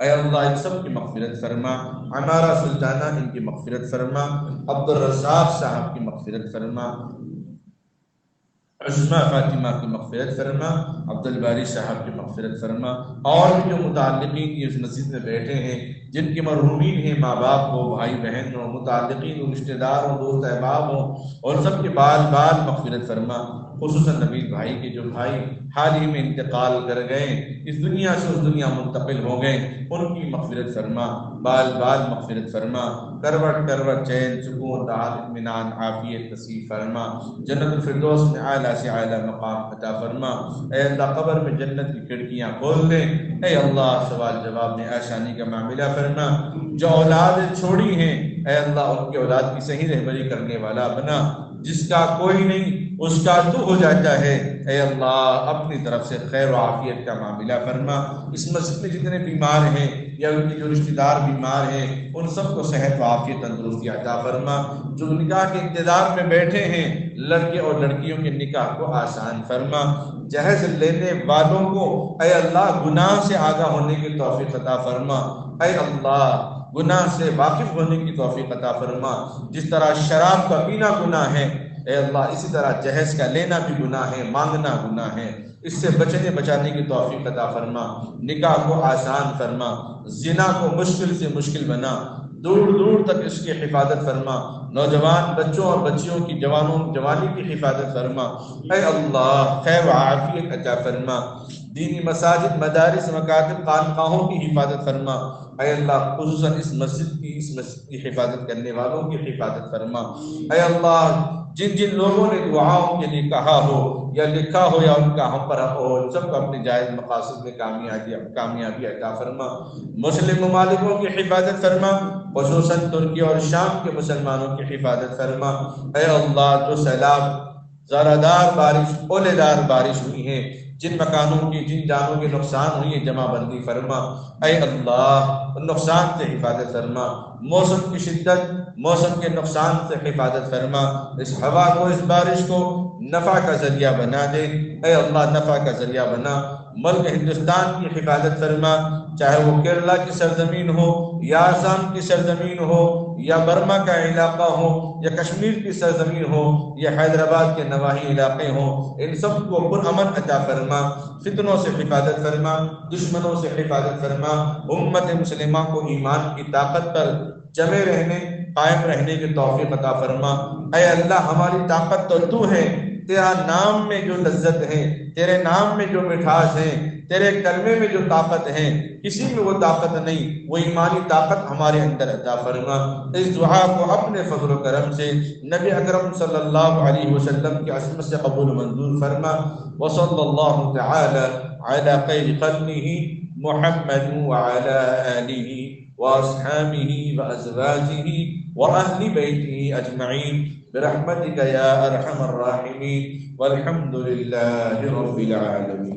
اے اللہ ان سب کی مغفرت فرما۔ عمارہ سلطانہ ان کی مغفرت فرما، عبدالرزاق صاحب کی مغفرت فرما، عظمہ فاطمہ کی مغفرت فرما۔ عبد الباری صاحب کی مغفرت فرما، اور بھی جو متعلقین کی اس مسجد میں بیٹھے ہیں جن کے مرحومین ہیں، ماں باپ ہو، بھائی بہن ہو، متعلقین ہو، رشتہ دار ہوں، دوست احباب ہوں، اور سب کے بال بال مغفرت فرما، خصوصاً نبیل بھائی کے جو بھائی حال ہی میں انتقال کر گئے، اس دنیا سے اس دنیا منتقل ہو گئے، ان کی مغفرت فرما، بال بال مغفرت فرما، کروٹ کروٹ چین سکون راحت اطمینان عافیت نصیب فرما، جنت الفردوس میں اعلیٰ سے اعلیٰ مقام عطا فرما، اے اللہ قبر میں جنت کی کھڑکیاں کھول دے، اے اللہ سوال جواب میں آسانی کا معاملہ فرما، جو اولاد چھوڑی ہیں اے اللہ ان کی اولاد کی صحیح رہبری کرنے والا بنا، جس کا کوئی نہیں اس کا تو ہو جاتا ہے، اے اللہ اپنی طرف سے خیر و عافیت کا معاملہ فرما، اس مسجد میں جتنے بیمار ہیں یا ان کے جو رشتہ دار بیمار ہیں ان سب کو صحت و عافیت تندرستی عطا فرما، جو نکاح کے انتظار میں بیٹھے ہیں لڑکے اور لڑکیوں کے نکاح کو آسان فرما، جہیز لینے والوں کو اے اللہ گناہ سے آگاہ ہونے کی توفیق عطا فرما، اے اللہ گناہ سے واقف ہونے کی توفیق عطا فرما، جس طرح شراب کا پینا گناہ ہے اے اللہ اسی طرح جہیز کا لینا بھی گناہ ہے، مانگنا گناہ ہے، اس سے بچنے بچانے کی توفیق عطا فرما، نکاح کو آسان فرما، زنا کو مشکل سے مشکل بنا، دور دور تک اس کی حفاظت فرما، نوجوان بچوں اور بچیوں کی جوانی کی حفاظت فرما، اے اللہ خیر و عافیت عطا فرما، دینی مساجد مدارس مکاتب خانقاہوں کی حفاظت فرما، اے اللہ خصوصاً اس مسجد کی حفاظت کرنے والوں کی حفاظت فرما، اے اللہ جن جن لوگوں نے دعاؤں کے لیے کہا ہو یا لکھا ہو یا ان کا ہم پر حق ہو ان سب کو اپنے جائز مقاصد میں کامیابی عطا فرما، مسلم ممالکوں کی حفاظت فرما، خصوصاً ترکی اور شام کے مسلمانوں کی حفاظت فرما، اے اللہ جو سیلاب زارادار بارش اولے دار بارش ہوئی ہیں جن مکانوں کی جن جانوں کے نقصان ہوئی ہے جمع بندی فرما، اے اللہ نقصان سے حفاظت فرما، موسم کی شدت موسم کے نقصان سے حفاظت فرما، اس ہوا کو اس بارش کو نفع کا ذریعہ بنا دے، اے اللہ نفع کا ذریعہ بنا، ملک ہندوستان کی حفاظت فرما، چاہے وہ کیرلا کی سرزمین ہو یا آسام کی سرزمین ہو یا برما کا علاقہ ہو یا کشمیر کی سرزمین ہو یا حیدرآباد کے نواحی علاقے ہوں، ان سب کو پرامن عطا فرما، فتنوں سے حفاظت فرما، دشمنوں سے حفاظت فرما، امت مسلمہ کو ایمان کی طاقت پر جمے رہنے قائم رہنے کی توفیق عطا فرما، اے اللہ ہماری طاقت تو ہے، تیرا نام میں جو لذت ہے، تیرے نام میں جو مٹھاس ہے، تیرے کلمے میں جو طاقت ہے، کسی میں وہ طاقت نہیں، وہ ایمانی طاقت ہمارے اندر عطا فرما، اس دعا کو اپنے فضل و کرم سے نبی اکرم صلی اللہ علیہ وسلم کی عظمت سے قبول منظور فرما، وصلی اللہ تعالی علی خیر خلقہ محمد وعلی آلہ واصحابہ وازواجہ واہل بیتہ اجمعین برحمتک یا ارحم الراحمین والحمد للہ رب العالمین۔